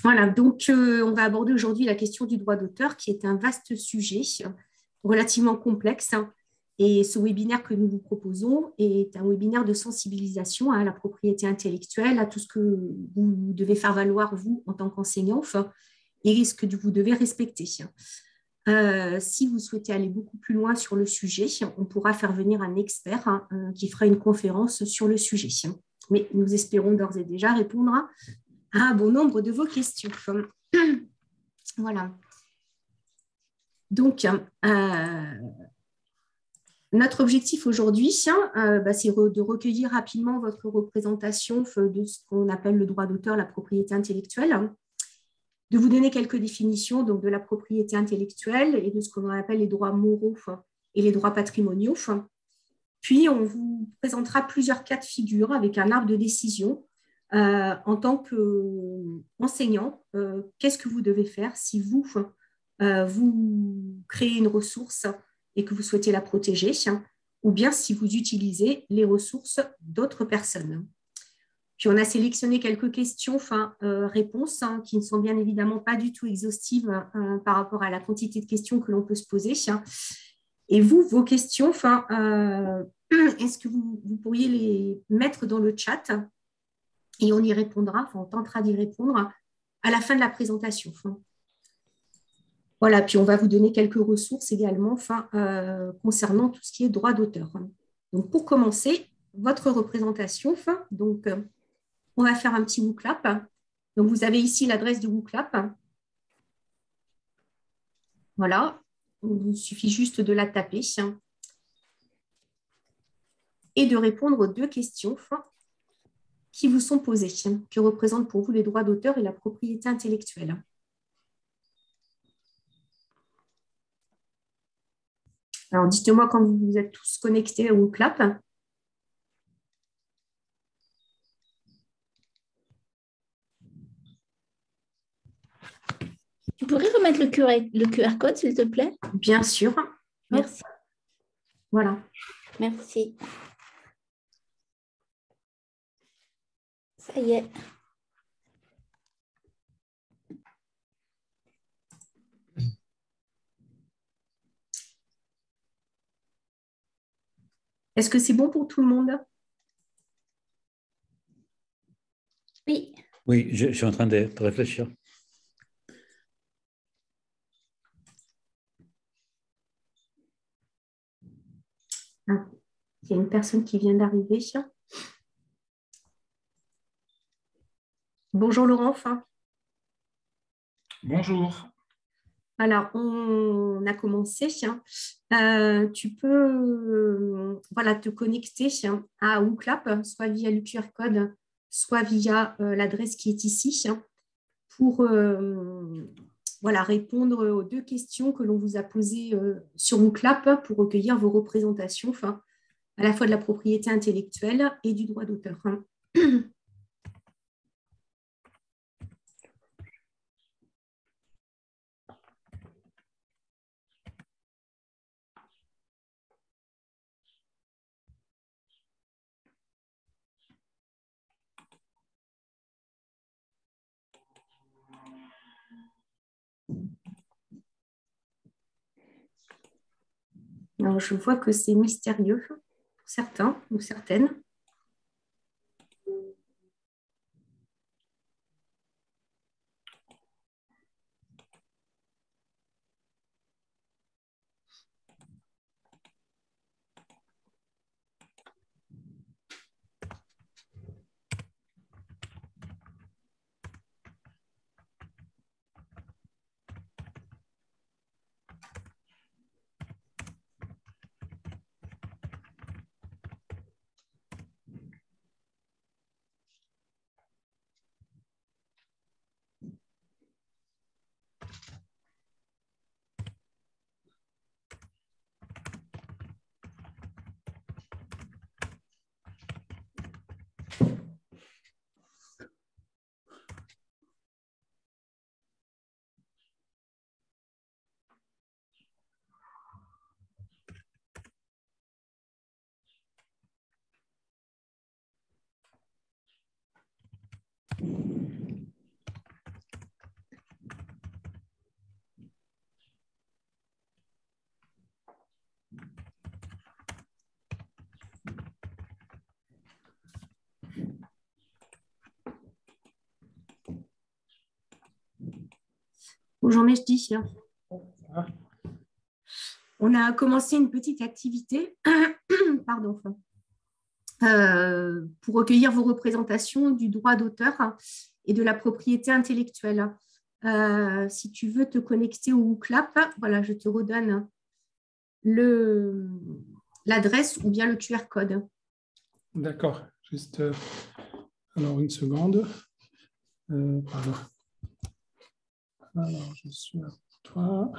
Voilà, donc on va aborder aujourd'hui la question du droit d'auteur, qui est un vaste sujet relativement complexe, hein. Et ce webinaire que nous vous proposons est un webinaire de sensibilisation à la propriété intellectuelle, à tout ce que vous devez faire valoir, vous, en tant qu'enseignant, enfin, et ce que vous devez respecter. Si vous souhaitez aller beaucoup plus loin sur le sujet, on pourra faire venir un expert, hein, qui fera une conférence sur le sujet. Mais nous espérons d'ores et déjà répondre à un bon nombre de vos questions. Voilà. Donc, notre objectif aujourd'hui, c'est de recueillir rapidement votre représentation de ce qu'on appelle le droit d'auteur, la propriété intellectuelle, de vous donner quelques définitions donc, de la propriété intellectuelle et de ce qu'on appelle les droits moraux et les droits patrimoniaux. Puis, on vous présentera plusieurs cas de figure avec un arbre de décision. En tant qu'enseignant, qu'est-ce que vous devez faire si vous créez une ressource et que vous souhaitez la protéger, ou bien si vous utilisez les ressources d'autres personnes. Puis on a sélectionné quelques questions, réponses, qui ne sont bien évidemment pas du tout exhaustives par rapport à la quantité de questions que l'on peut se poser. Et vous, vos questions, est-ce que vous pourriez les mettre dans le chat et on y répondra, on tentera d'y répondre à la fin de la présentation. Voilà, puis on va vous donner quelques ressources également concernant tout ce qui est droit d'auteur. Donc pour commencer, votre représentation, on va faire un petit WooClap. Donc vous avez ici l'adresse du WooClap. Voilà, il suffit juste de la taper et de répondre aux deux questions qui vous sont posées, qui représentent pour vous les droits d'auteur et la propriété intellectuelle. Alors, dites-moi quand vous êtes tous connectés au clap. Tu pourrais remettre le QR code, s'il te plaît? Bien sûr. Merci. Voilà. Merci. Ça y est. Est-ce que c'est bon pour tout le monde? Oui. Oui, je suis en train de réfléchir. Ah, il y a une personne qui vient d'arriver. Bonjour Laurent. Bonjour. Alors, on a commencé. Tu peux te connecter à WooClap, soit via le QR code, soit via l'adresse qui est ici, pour répondre aux deux questions que l'on vous a posées sur WooClap pour recueillir vos représentations, à la fois de la propriété intellectuelle et du droit d'auteur. Alors, je vois que c'est mystérieux pour certains ou certaines. Bonjour Mehdi. Ah, On a commencé une petite activité pardon, pour recueillir vos représentations du droit d'auteur et de la propriété intellectuelle. Si tu veux te connecter au WooClap, voilà, je te redonne l'adresse ou bien le QR code. d'accord. Juste, alors une seconde. Pardon. Alors, je suis à toi.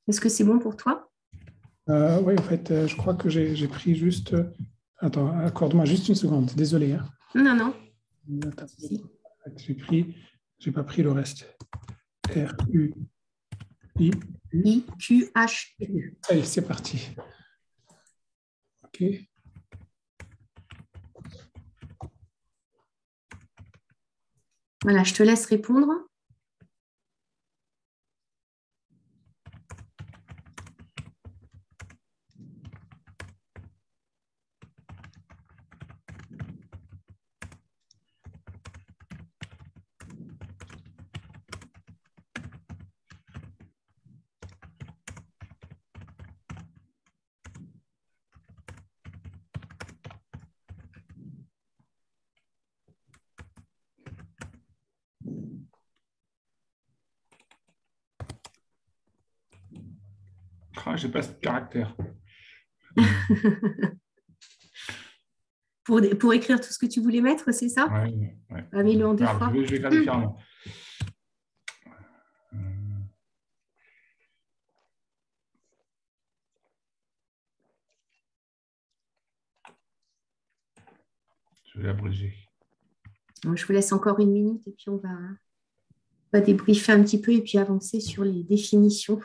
Est-ce que c'est bon pour toi? Oui, en fait, je crois que j'ai pris juste. Attends, accorde-moi juste une seconde. Désolé, hein. Non, non. Attends. Si. J'ai pas pris le reste. R-U-I. IQH. Allez, c'est parti. OK. Voilà, je te laisse répondre. Ah, j'ai pas ce caractère. Pour écrire tout ce que tu voulais mettre, c'est ça? Ouais. Mets-le en deux Alors, fois. je vais faire différemment. Je vais abréger. Je vous laisse encore une minute et puis on va débriefer un petit peu et puis avancer sur les définitions.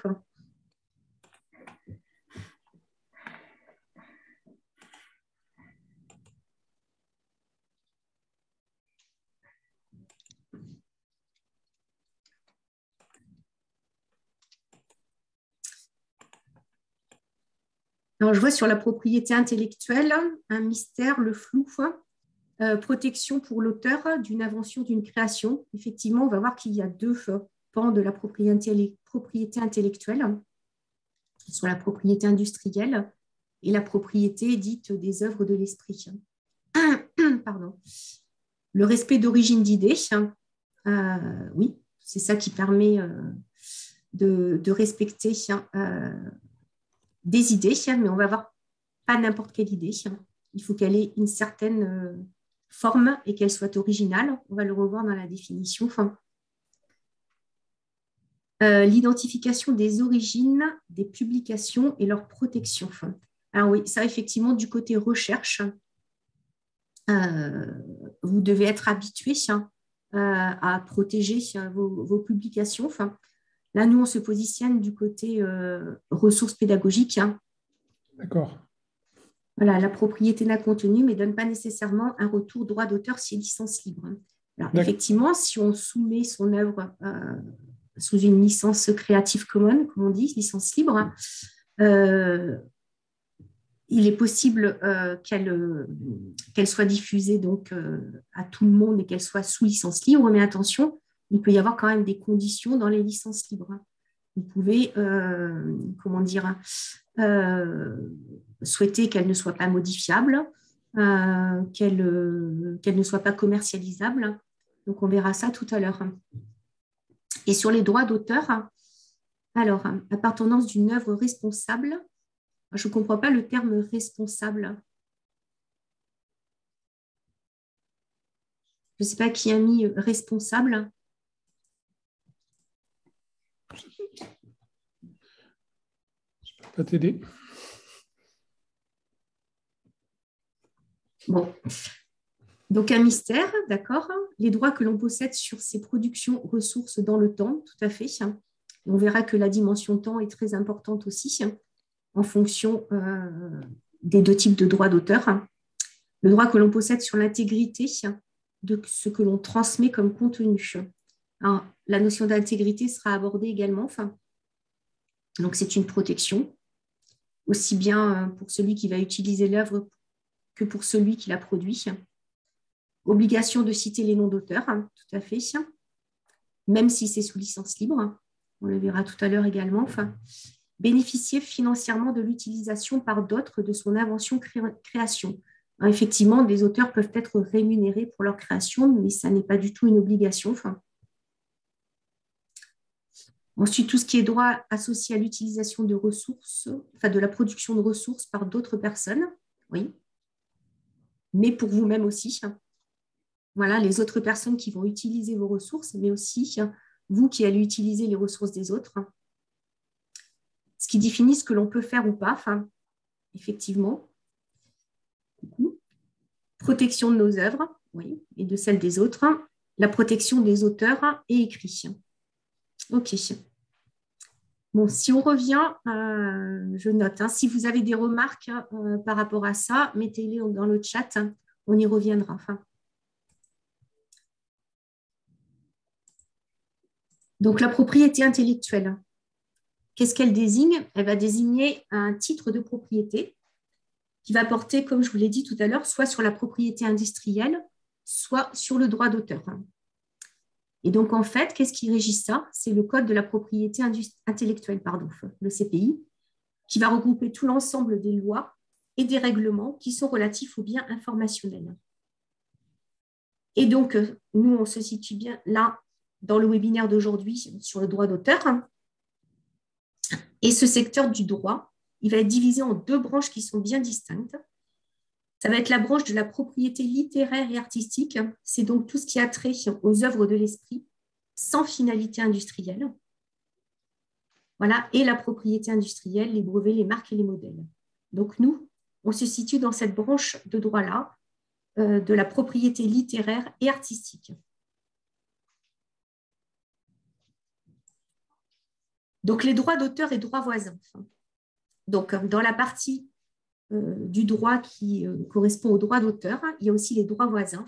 Alors, je vois sur la propriété intellectuelle un mystère, le flou, protection pour l'auteur d'une invention, d'une création. Effectivement, on va voir qu'il y a deux pans de la propriété intellectuelle, qui sont la propriété industrielle et la propriété dite des œuvres de l'esprit. Pardon. Le respect d'origine d'idées, oui, c'est ça qui permet de respecter des idées, mais on va voir pas n'importe quelle idée. Il faut qu'elle ait une certaine forme et qu'elle soit originale. On va le revoir dans la définition. L'identification des origines des publications et leur protection. Alors oui, ça effectivement du côté recherche, vous devez être habitué à protéger vos publications. Là, nous, on se positionne du côté ressources pédagogiques. D'accord. Voilà, la propriété d'un contenu, mais ne donne pas nécessairement un retour droit d'auteur si licence libre. Alors, effectivement, si on soumet son œuvre sous une licence Creative Commons, comme on dit, licence libre, il est possible qu'elle soit diffusée donc, à tout le monde et qu'elle soit sous licence libre, mais attention, il peut y avoir quand même des conditions dans les licences libres. Vous pouvez, souhaiter qu'elle ne soit pas modifiable, qu'elle ne soit pas commercialisable. Donc, on verra ça tout à l'heure. Et sur les droits d'auteur, alors, appartenance d'une œuvre responsable, je ne comprends pas le terme responsable. Je ne sais pas qui a mis responsable. Je ne peux pas t'aider. Bon. Donc, un mystère, d'accord. Les droits que l'on possède sur ces productions ressources dans le temps, tout à fait. On verra que la dimension temps est très importante aussi en fonction des deux types de droits d'auteur. Le droit que l'on possède sur l'intégrité de ce que l'on transmet comme contenu. Alors, la notion d'intégrité sera abordée également. Donc, c'est une protection, aussi bien pour celui qui va utiliser l'œuvre que pour celui qui la produit. Obligation de citer les noms d'auteurs, tout à fait, même si c'est sous licence libre. On le verra tout à l'heure également. Bénéficier financièrement de l'utilisation par d'autres de son invention création. Effectivement, des auteurs peuvent être rémunérés pour leur création, mais ça n'est pas du tout une obligation. Ensuite, tout ce qui est droit associé à l'utilisation de ressources, de la production de ressources par d'autres personnes, oui, mais pour vous-même aussi. Voilà, les autres personnes qui vont utiliser vos ressources, mais aussi vous qui allez utiliser les ressources des autres. Ce qui définit ce que l'on peut faire ou pas, effectivement. Protection de nos œuvres, oui, et de celles des autres. La protection des auteurs et écrits. OK. Bon, si on revient, je note, si vous avez des remarques par rapport à ça, mettez-les dans le chat, on y reviendra. Donc, la propriété intellectuelle, qu'est-ce qu'elle désigne? Elle va désigner un titre de propriété qui va porter, comme je vous l'ai dit tout à l'heure, soit sur la propriété industrielle, soit sur le droit d'auteur. Et donc, en fait, qu'est-ce qui régit ça? C'est le Code de la propriété intellectuelle, le CPI, qui va regrouper tout l'ensemble des lois et des règlements qui sont relatifs aux biens informationnels. Et donc, nous, on se situe bien là, dans le webinaire d'aujourd'hui, sur le droit d'auteur. Et ce secteur du droit, il va être divisé en deux branches qui sont bien distinctes. Ça va être la branche de la propriété littéraire et artistique. C'est donc tout ce qui a trait aux œuvres de l'esprit sans finalité industrielle. Voilà, et la propriété industrielle, les brevets, les marques et les modèles. Donc nous, on se situe dans cette branche de droit-là, de la propriété littéraire et artistique. Donc les droits d'auteur et droits voisins. Donc dans la partie du droit qui correspond aux droits d'auteur, il y a aussi les droits voisins.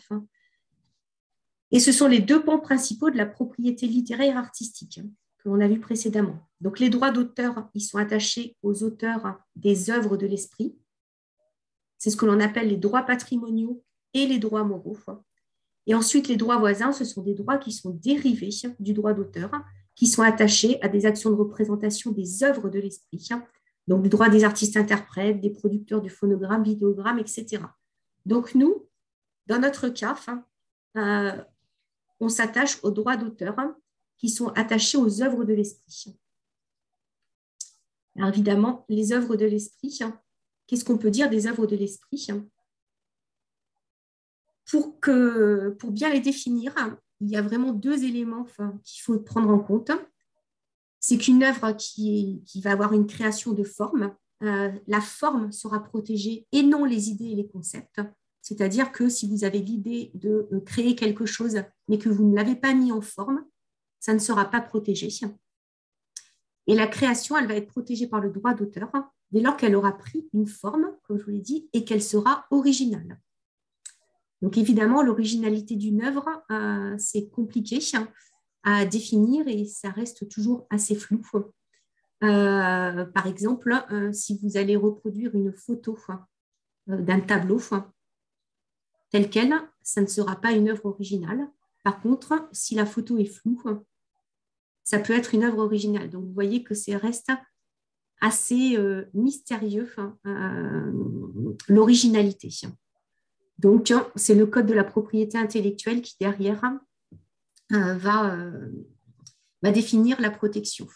Et ce sont les deux pans principaux de la propriété littéraire et artistique que l'on a vu précédemment. Donc les droits d'auteur, ils sont attachés aux auteurs des œuvres de l'esprit. C'est ce que l'on appelle les droits patrimoniaux et les droits moraux. Et ensuite, les droits voisins, ce sont des droits qui sont dérivés du droit d'auteur, qui sont attachés à des actions de représentation des œuvres de l'esprit. Donc, le droit des artistes-interprètes, des producteurs de phonogrammes, vidéogrammes, etc. Donc, nous, dans notre cas, on s'attache aux droits d'auteur qui sont attachés aux œuvres de l'esprit. Alors, évidemment, les œuvres de l'esprit, qu'est-ce qu'on peut dire des œuvres de l'esprit? Pour bien les définir, il y a vraiment deux éléments qu'il faut prendre en compte. C'est qu'une œuvre qui va avoir une création de forme, la forme sera protégée et non les idées et les concepts. C'est-à-dire que si vous avez l'idée de créer quelque chose, mais que vous ne l'avez pas mis en forme, ça ne sera pas protégé. Et la création, elle va être protégée par le droit d'auteur dès lors qu'elle aura pris une forme, comme je vous l'ai dit, et qu'elle sera originale. Donc évidemment, l'originalité d'une œuvre, c'est compliqué à définir et ça reste toujours assez flou. Par exemple, si vous allez reproduire une photo d'un tableau tel quel, ça ne sera pas une œuvre originale. Par contre, si la photo est floue, ça peut être une œuvre originale. Donc vous voyez que ça reste assez mystérieux, l'originalité. Donc, c'est le code de la propriété intellectuelle qui, derrière, va définir la protection.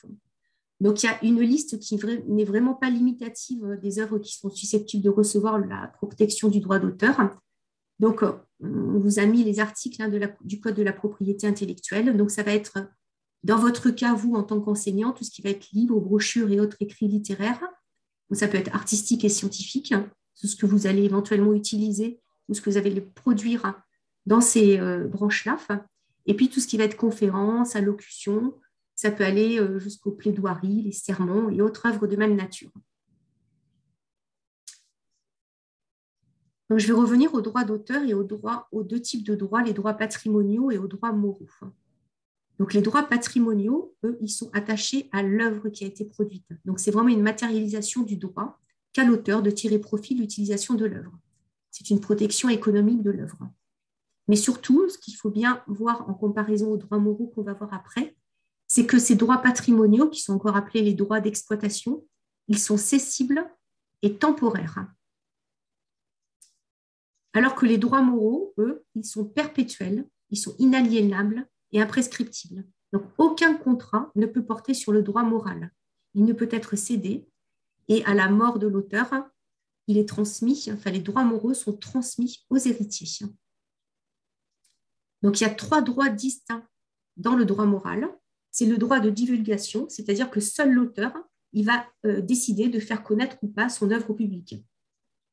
Donc, il y a une liste qui n'est vraiment pas limitative des œuvres qui sont susceptibles de recevoir la protection du droit d'auteur. Donc, on vous a mis les articles du code de la propriété intellectuelle. Donc, ça va être, dans votre cas, vous, en tant qu'enseignant, tout ce qui va être livres, brochures et autres écrits littéraires. Donc, ça peut être artistique et scientifique, tout ce que vous allez éventuellement utiliser ou ce que vous allez produire dans ces branches-là. Et puis, tout ce qui va être conférences, allocutions, ça peut aller jusqu'aux plaidoiries, les sermons et autres œuvres de même nature. Donc, je vais revenir aux droits d'auteur et aux deux types de droits, les droits patrimoniaux et aux droits moraux. Donc, les droits patrimoniaux, eux, ils sont attachés à l'œuvre qui a été produite. Donc, c'est vraiment une matérialisation du droit qu'a l'auteur de tirer profit de l'utilisation de l'œuvre. C'est une protection économique de l'œuvre. Mais surtout, ce qu'il faut bien voir en comparaison aux droits moraux qu'on va voir après, c'est que ces droits patrimoniaux, qui sont encore appelés les droits d'exploitation, ils sont cessibles et temporaires. Alors que les droits moraux, eux, ils sont perpétuels, ils sont inaliénables et imprescriptibles. Donc, aucun contrat ne peut porter sur le droit moral. Il ne peut être cédé et à la mort de l'auteur, il est transmis, enfin, les droits moraux sont transmis aux héritiers. Donc, il y a 3 droits distincts dans le droit moral. C'est le droit de divulgation, c'est-à-dire que seul l'auteur, il va décider de faire connaître ou pas son œuvre au public.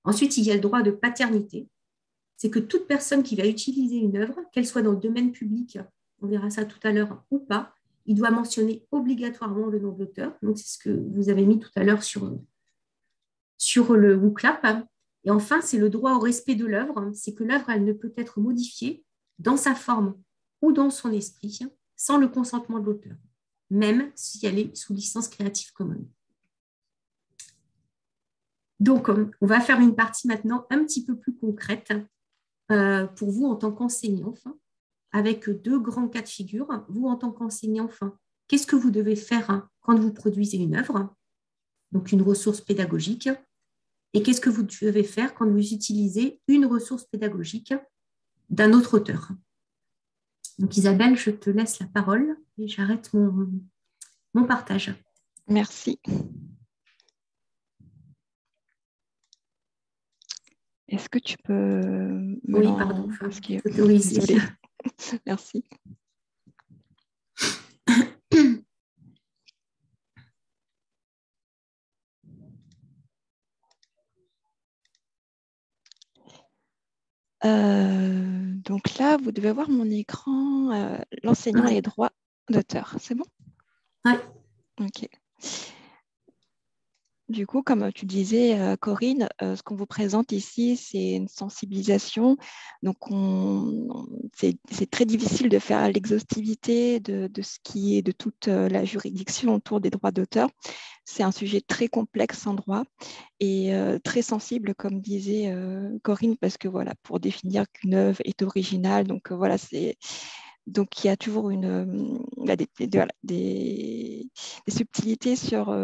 Ensuite, il y a le droit de paternité. C'est que toute personne qui va utiliser une œuvre, qu'elle soit dans le domaine public, on verra ça tout à l'heure ou pas, il doit mentionner obligatoirement le nom de l'auteur. Donc, c'est ce que vous avez mis tout à l'heure sur le WooClap. Et enfin, c'est le droit au respect de l'œuvre. C'est que l'œuvre, elle ne peut être modifiée dans sa forme ou dans son esprit sans le consentement de l'auteur, même si elle est sous licence Creative Commons. Donc, on va faire une partie maintenant un petit peu plus concrète pour vous en tant qu'enseignant, avec 2 grands cas de figure. Vous, en tant qu'enseignant, qu'est-ce que vous devez faire quand vous produisez une œuvre, donc une ressource pédagogique, et qu'est-ce que vous devez faire quand vous utilisez une ressource pédagogique d'un autre auteur. Donc Isabelle, je te laisse la parole et j'arrête mon partage. Merci. Est-ce que tu peux me Oui, pardon, autoriser. Désolée. Merci. Donc là, vous devez voir mon écran, l'enseignant et les droits d'auteur. C'est bon? Oui. Ok. Du coup, comme tu disais, Corinne, ce qu'on vous présente ici, c'est une sensibilisation. Donc, c'est très difficile de faire l'exhaustivité de ce qui est de toute la juridiction autour des droits d'auteur. C'est un sujet très complexe en droit et très sensible, comme disait Corinne, parce que voilà, pour définir qu'une œuvre est originale, donc voilà, c'est... Donc, il y a toujours des subtilités sur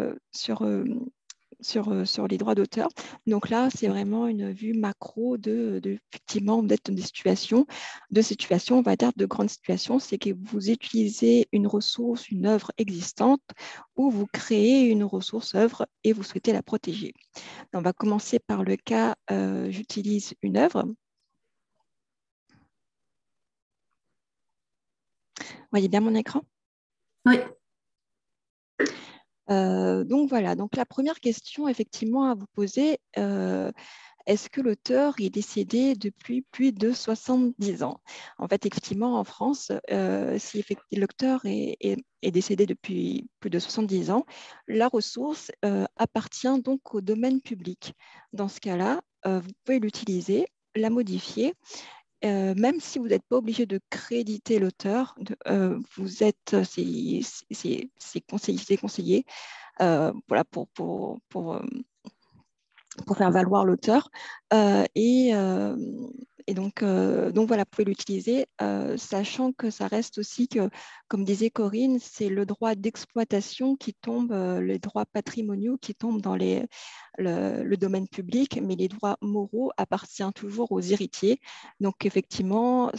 les droits d'auteur. Donc là, c'est vraiment une vue macro effectivement, d'être des situations, on va dire de grandes situations, c'est que vous utilisez une ressource, une œuvre existante, ou vous créez une ressource œuvre et vous souhaitez la protéger. On va commencer par le cas, j'utilise une œuvre. Vous voyez bien mon écran? Oui. Donc voilà, donc la première question effectivement à vous poser, est-ce que l'auteur est décédé depuis plus de 70 ans? En fait, effectivement, en France, si l'auteur est décédé depuis plus de 70 ans, la ressource appartient donc au domaine public. Dans ce cas-là, vous pouvez l'utiliser, la modifier, même si vous n'êtes pas obligé de créditer l'auteur, c'est conseillé voilà, pour faire valoir l'auteur. Et donc voilà, vous pouvez l'utiliser, sachant que ça reste aussi que, comme disait Corinne, c'est le droit d'exploitation qui tombe, les droits patrimoniaux qui tombent dans le domaine public, mais les droits moraux appartiennent toujours aux héritiers. Donc effectivement,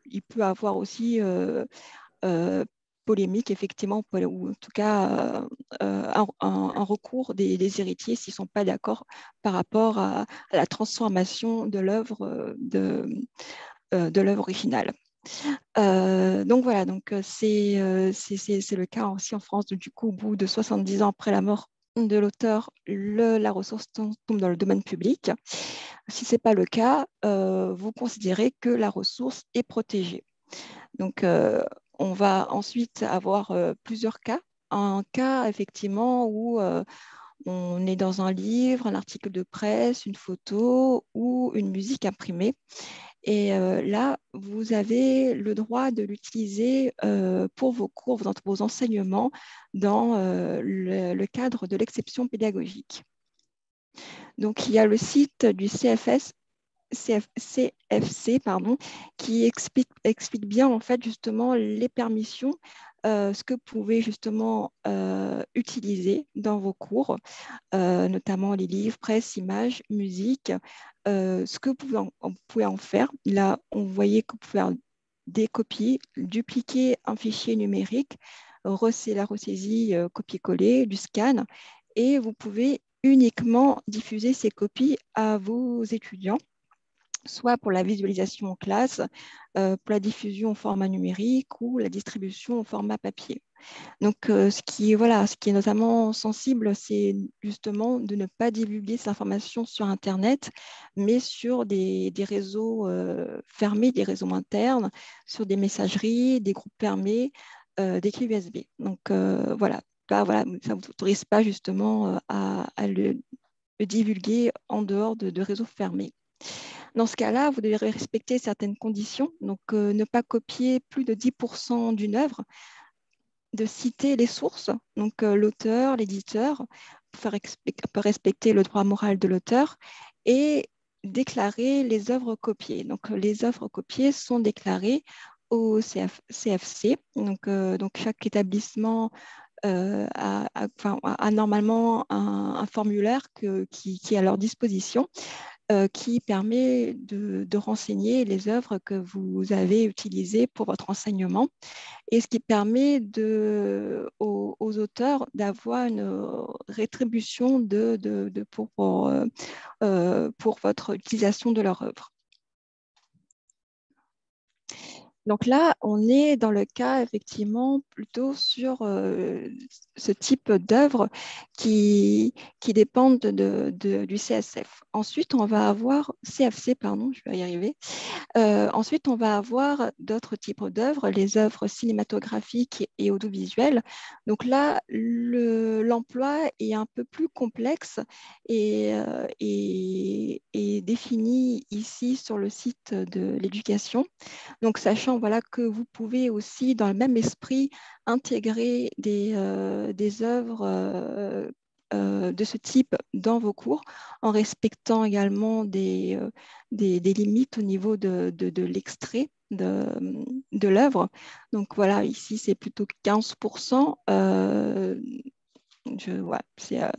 il peut avoir aussi polémique, effectivement, ou en tout cas un recours des héritiers s'ils ne sont pas d'accord par rapport à la transformation de l'œuvre originale. Donc voilà, c'est le cas aussi en France. Du coup, au bout de 70 ans après la mort de l'auteur, la ressource tombe dans le domaine public. Si ce n'est pas le cas, vous considérez que la ressource est protégée. Donc, on va ensuite avoir plusieurs cas. Un cas, effectivement, où on est dans un livre, un article de presse, une photo ou une musique imprimée. Et là, vous avez le droit de l'utiliser pour vos cours, dans vos enseignements, dans le cadre de l'exception pédagogique. Donc, il y a le site du CFC, pardon, qui explique bien en fait justement les permissions, ce que vous pouvez justement utiliser dans vos cours, notamment les livres, presse, images, musique, ce que vous pouvez en faire. Là, on voyait que vous pouvez faire des copies, dupliquer un fichier numérique, la ressaisie, copier-coller, du scan, et vous pouvez uniquement diffuser ces copies à vos étudiants, soit pour la visualisation en classe, pour la diffusion au format numérique ou la distribution au format papier. Donc, ce qui est notamment sensible, c'est justement de ne pas divulguer ces informations sur Internet, mais sur des réseaux fermés, des réseaux internes, sur des messageries, des groupes fermés, des clés USB. Donc, voilà. Ça ne vous autorise pas justement à le divulguer en dehors de réseaux fermés. Dans ce cas-là, vous devez respecter certaines conditions, donc ne pas copier plus de 10% d'une œuvre, de citer les sources, donc l'auteur, l'éditeur, pour respecter le droit moral de l'auteur, et déclarer les œuvres copiées. Donc les œuvres copiées sont déclarées au CFC, donc chaque établissement a normalement un formulaire qui est à leur disposition, qui permet de renseigner les œuvres que vous avez utilisées pour votre enseignement, et ce qui permet aux auteurs d'avoir une rétribution pour votre utilisation de leur œuvre. Donc là, on est dans le cas effectivement plutôt sur ce type d'œuvres qui dépendent du CSF. Ensuite, on va avoir CFC, pardon, je vais y arriver. Ensuite, on va avoir d'autres types d'œuvres, les œuvres cinématographiques et audiovisuelles. Donc là, l'emploi est un peu plus complexe et défini ici sur le site de l'éducation. Donc, sachant que vous pouvez aussi, dans le même esprit, intégrer des œuvres de ce type dans vos cours, en respectant également des limites au niveau de l'extrait de l'œuvre. Donc voilà, ici c'est plutôt 15%. C'est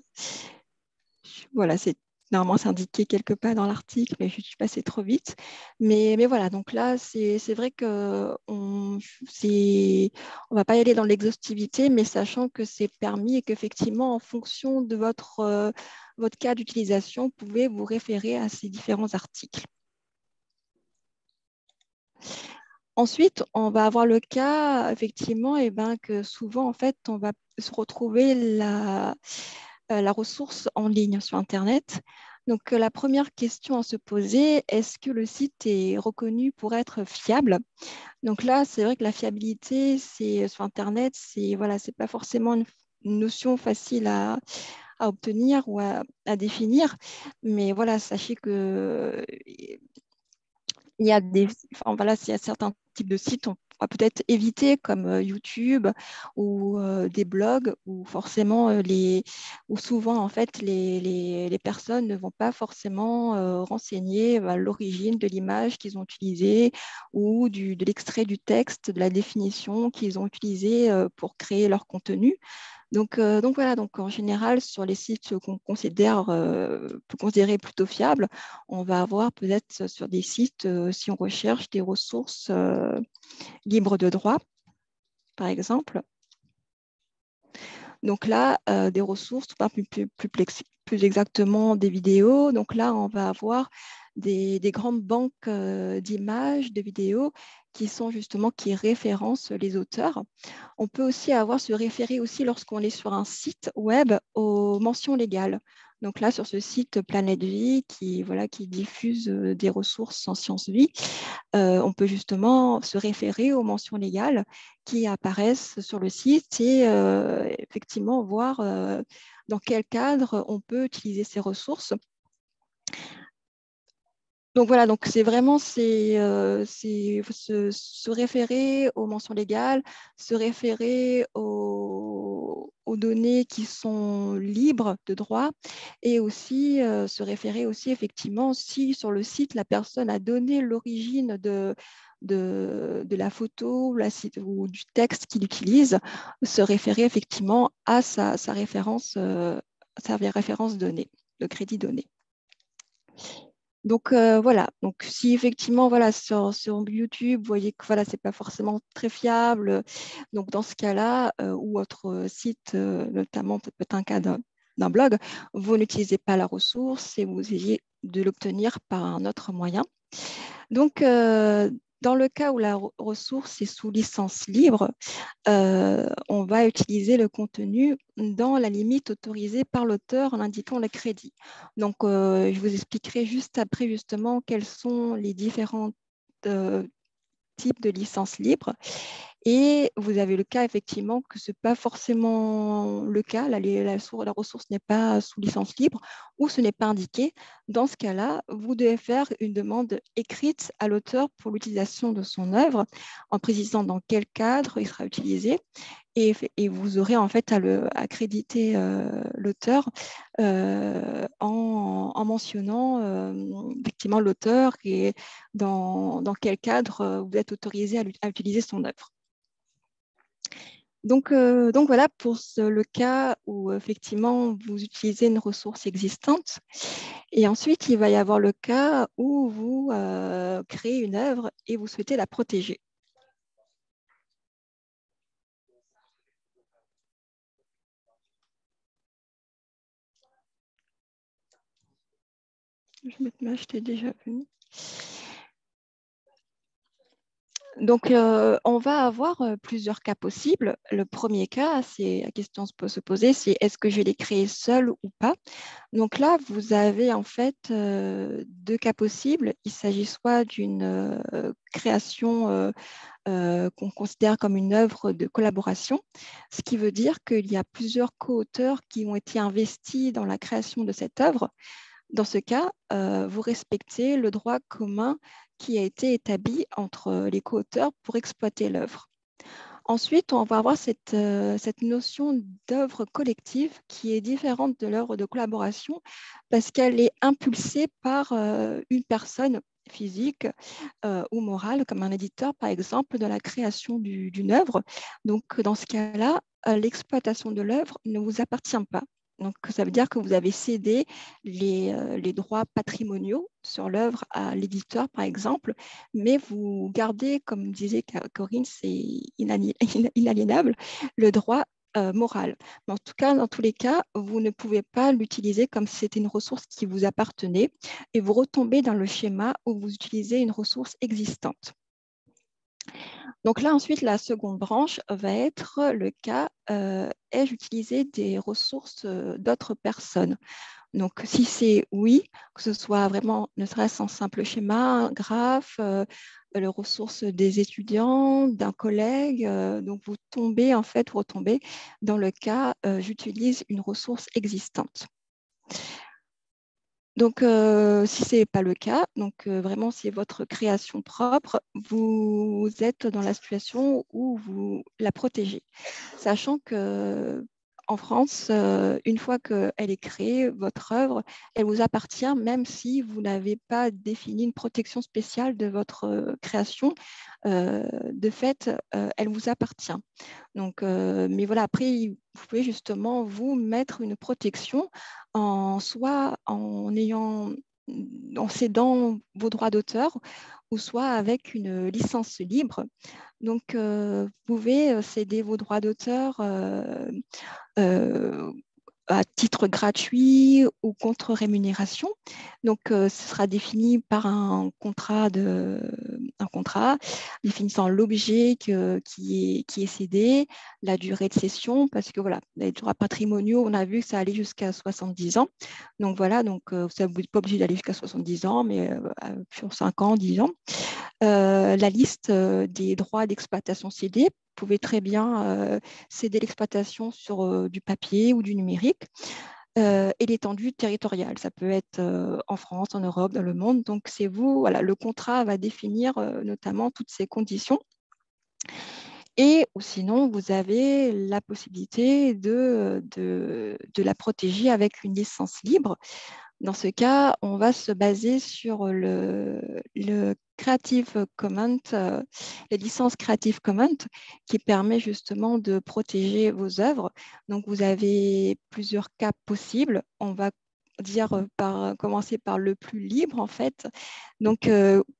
normalement c'est indiqué quelque part dans l'article, mais je suis passée trop vite. Mais voilà, donc là, c'est vrai qu'on ne va pas y aller dans l'exhaustivité, mais sachant que c'est permis et qu'effectivement, en fonction de votre cas d'utilisation, vous pouvez vous référer à ces différents articles. Ensuite, on va avoir le cas, effectivement, que souvent, en fait, on va se retrouver la ressource en ligne sur Internet. Donc, la première question à se poser, est-ce que le site est reconnu pour être fiable? Donc là, c'est vrai que la fiabilité sur Internet, c'est pas forcément une notion facile à obtenir ou à définir. Mais voilà, sachez que il y a certains types de sites, on va peut-être éviter, comme YouTube ou des blogs où forcément où souvent en fait les personnes ne vont pas forcément renseigner l'origine de l'image qu'ils ont utilisée ou de l'extrait du texte, de la définition qu'ils ont utilisé pour créer leur contenu. Donc voilà, donc en général, sur les sites qu'on peut considérer plutôt fiables, on va avoir peut-être sur des sites, si on recherche des ressources libres de droit, par exemple. Donc là, des ressources, plus exactement des vidéos. Donc là, on va avoir des grandes banques d'images, de vidéos qui référencent les auteurs. On peut aussi se référer aussi lorsqu'on est sur un site web aux mentions légales. Donc là, sur ce site Planète Vie qui diffuse des ressources en sciences vie, on peut justement se référer aux mentions légales qui apparaissent sur le site et effectivement voir dans quel cadre on peut utiliser ces ressources. Donc voilà, donc c'est vraiment se référer aux mentions légales, se référer aux données qui sont libres de droit et aussi se référer aussi effectivement si sur le site la personne a donné l'origine de la photo ou du texte qu'il utilise, se référer effectivement à sa référence donnée, de crédit donné. Donc voilà, donc si effectivement voilà, sur YouTube, vous voyez que voilà, ce n'est pas forcément très fiable, donc dans ce cas-là, ou votre site, notamment peut-être un cas d'un blog, vous n'utilisez pas la ressource et vous essayez de l'obtenir par un autre moyen. Donc, dans le cas où la ressource est sous licence libre, on va utiliser le contenu dans la limite autorisée par l'auteur en indiquant le crédit. Donc, je vous expliquerai juste après justement quels sont les différents types de licences libres. Et vous avez le cas effectivement que ce n'est pas forcément le cas, la ressource n'est pas sous licence libre ou ce n'est pas indiqué. Dans ce cas-là, vous devez faire une demande écrite à l'auteur pour l'utilisation de son œuvre en précisant dans quel cadre il sera utilisé et vous aurez en fait à créditer l'auteur en mentionnant effectivement l'auteur et dans quel cadre vous êtes autorisé à utiliser son œuvre. Donc voilà pour le cas où effectivement vous utilisez une ressource existante. Et ensuite, il va y avoir le cas où vous créez une œuvre et vous souhaitez la protéger. Je vais mettre ma, je t'ai déjà vu. Donc, on va avoir plusieurs cas possibles. Le premier cas, c'est la question peut se poser, c'est est-ce que je vais les créer seul ou pas? Donc là, vous avez en fait deux cas possibles. Il s'agit soit d'une création qu'on considère comme une œuvre de collaboration, ce qui veut dire qu'il y a plusieurs co-auteurs qui ont été investis dans la création de cette œuvre. Dans ce cas, vous respectez le droit commun qui a été établi entre les co-auteurs pour exploiter l'œuvre. Ensuite, on va avoir cette notion d'œuvre collective qui est différente de l'œuvre de collaboration parce qu'elle est impulsée par une personne physique ou morale, comme un éditeur, par exemple, dans la création d'une œuvre. Donc, dans ce cas-là, l'exploitation de l'œuvre ne vous appartient pas. Donc, ça veut dire que vous avez cédé les droits patrimoniaux sur l'œuvre à l'éditeur, par exemple, mais vous gardez, comme disait Corinne, c'est inaliénable, le droit moral. Mais en tout cas, dans tous les cas, vous ne pouvez pas l'utiliser comme si c'était une ressource qui vous appartenait et vous retombez dans le schéma où vous utilisez une ressource existante. Donc là, ensuite, la seconde branche va être le cas ai-je utilisé des ressources d'autres personnes? Donc, si c'est oui, que ce soit vraiment, ne serait-ce en simple schéma, un graphe, les ressources des étudiants, d'un collègue, donc vous retombez dans le cas j'utilise une ressource existante. Donc, si ce n'est pas le cas, donc vraiment c'est votre création propre, vous êtes dans la situation où vous la protégez. Sachant qu'en France, une fois qu'elle est créée, votre œuvre, elle vous appartient même si vous n'avez pas défini une protection spéciale de votre création. De fait, elle vous appartient. Donc, mais voilà, après, vous pouvez justement vous mettre une protection soit en cédant vos droits d'auteur ou soit avec une licence libre. Donc, vous pouvez céder vos droits d'auteur à titre gratuit ou contre rémunération. Donc, ce sera défini par un contrat définissant l'objet qui est cédé, la durée de cession, parce que voilà, les droits patrimoniaux, on a vu que ça allait jusqu'à 70 ans. Donc voilà, donc vous n'êtes pas obligé d'aller jusqu'à 70 ans, mais sur 5 ans, 10 ans. La liste des droits d'exploitation cédés. Vous pouvez très bien céder l'exploitation sur du papier ou du numérique. et l'étendue territoriale. Ça peut être en France, en Europe, dans le monde. Donc, c'est vous, voilà, le contrat va définir notamment toutes ces conditions. Et ou sinon, vous avez la possibilité de la protéger avec une licence libre. Dans ce cas, on va se baser sur le Creative Commons, les licences Creative Commons, qui permet justement de protéger vos œuvres. Donc, vous avez plusieurs cas possibles. On va commencer par le plus libre, en fait, donc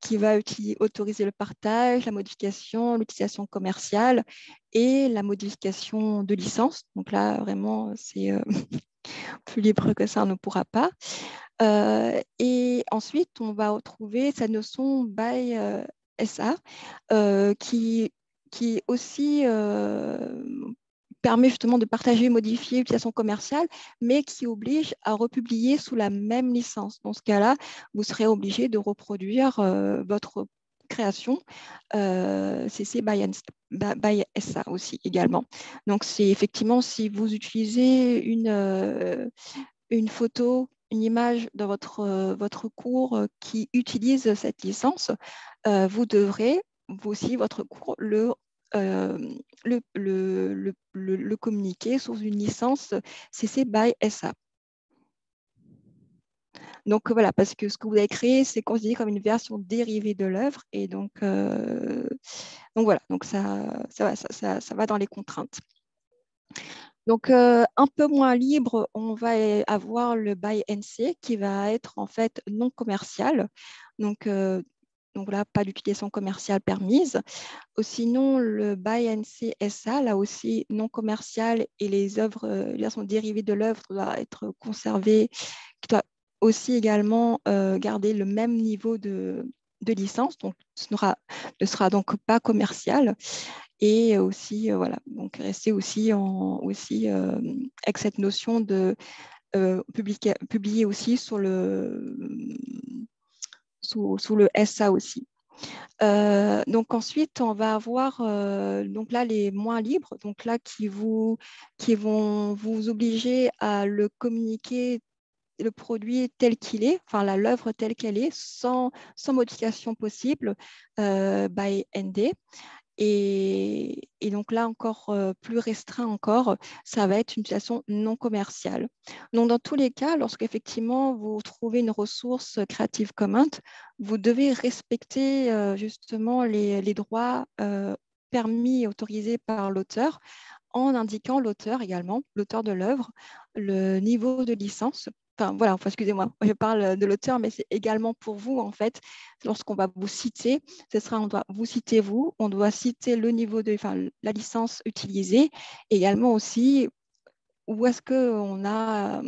qui va autoriser le partage, la modification, l'utilisation commerciale et la modification de licence. Donc là, vraiment, c'est plus libre que ça, on ne pourra pas. Et ensuite, on va retrouver cette notion by SA qui aussi permet justement de partager, modifier l'utilisation commerciale, mais qui oblige à republier sous la même licence. Dans ce cas-là, vous serez obligé de reproduire votre création CC by SA aussi également. Donc, c'est effectivement si vous utilisez une photo, une image dans votre cours qui utilise cette licence, vous devrez, vous aussi, votre cours, le communiquer sous une licence CC by SA. Donc voilà, parce que ce que vous avez créé, c'est considéré comme une version dérivée de l'œuvre, et donc voilà, donc ça va dans les contraintes. Donc, un peu moins libre, on va avoir le by NC qui va être en fait non commercial. Donc là, pas d'utilisation commerciale permise. Sinon, le by NC SA, là aussi non commercial, et les œuvres, les versions dérivées de l'œuvre doivent être conservées, qui doit aussi également garder le même niveau de licence, donc ce ne sera donc pas commercial. Et aussi, voilà, donc rester aussi, avec cette notion de publier aussi sous le SA aussi. Donc ensuite, on va avoir donc là les moins libres, donc là qui vont vous obliger à le communiquer, le produit tel qu'il est, enfin l'œuvre telle qu'elle est, sans modification possible by ND. Et donc là, encore plus restreint encore, ça va être une utilisation non commerciale. Donc, dans tous les cas, lorsqu'effectivement vous trouvez une ressource Creative Commons, vous devez respecter justement les droits permis et autorisés par l'auteur, en indiquant l'auteur également, l'auteur de l'œuvre, le niveau de licence. Enfin, voilà, excusez-moi, je parle de l'auteur, mais c'est également pour vous, en fait, lorsqu'on va vous citer, on doit vous citer vous, on doit citer le niveau de, la licence utilisée, également aussi où est-ce qu'on a,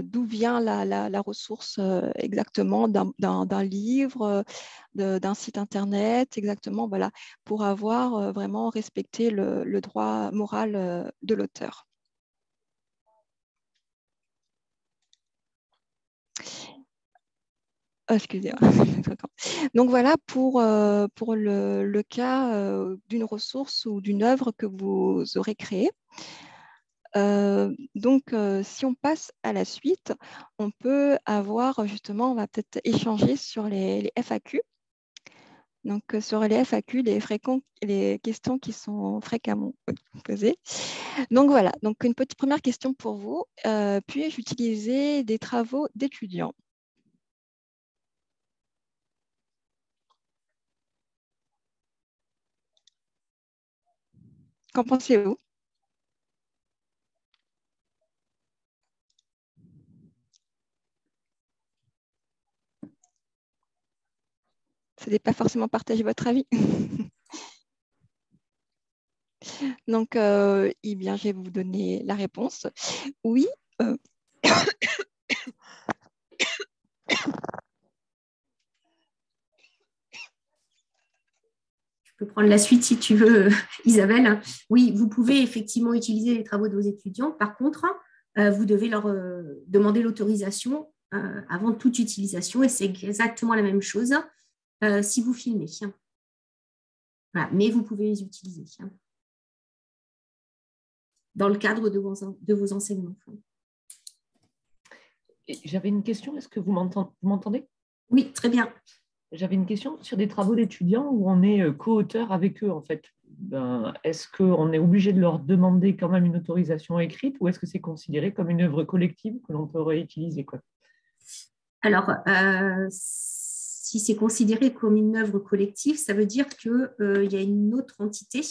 d'où vient la ressource exactement d'un livre, d'un site internet, exactement, voilà, pour avoir vraiment respecté le droit moral de l'auteur. Excusez-moi. Donc voilà pour le cas d'une ressource ou d'une œuvre que vous aurez créée. Donc, si on passe à la suite, on peut avoir justement, on va peut-être échanger sur les FAQ. Donc, sur les FAQ, les questions qui sont fréquemment posées. Donc, voilà. Donc, une petite première question pour vous. Puis-je utiliser des travaux d'étudiants? Qu'en pensez-vous? Ce n'est pas forcément partager votre avis. Donc, eh bien, je vais vous donner la réponse. Oui. Je peux prendre la suite si tu veux, Isabelle. Oui, vous pouvez effectivement utiliser les travaux de vos étudiants. Par contre, vous devez leur demander l'autorisation avant toute utilisation, et c'est exactement la même chose si vous filmez. Voilà, mais vous pouvez les utiliser. dans le cadre de vos enseignements. J'avais une question, est-ce que vous m'entendez? Oui, très bien. J'avais une question sur des travaux d'étudiants où on est co-auteur avec eux, en fait. Est-ce qu'on est obligé de leur demander quand même une autorisation écrite ou est-ce que c'est considéré comme une œuvre collective que l'on peut réutiliser, quoi? Alors, si c'est considéré comme une œuvre collective, ça veut dire qu'il y a une autre entité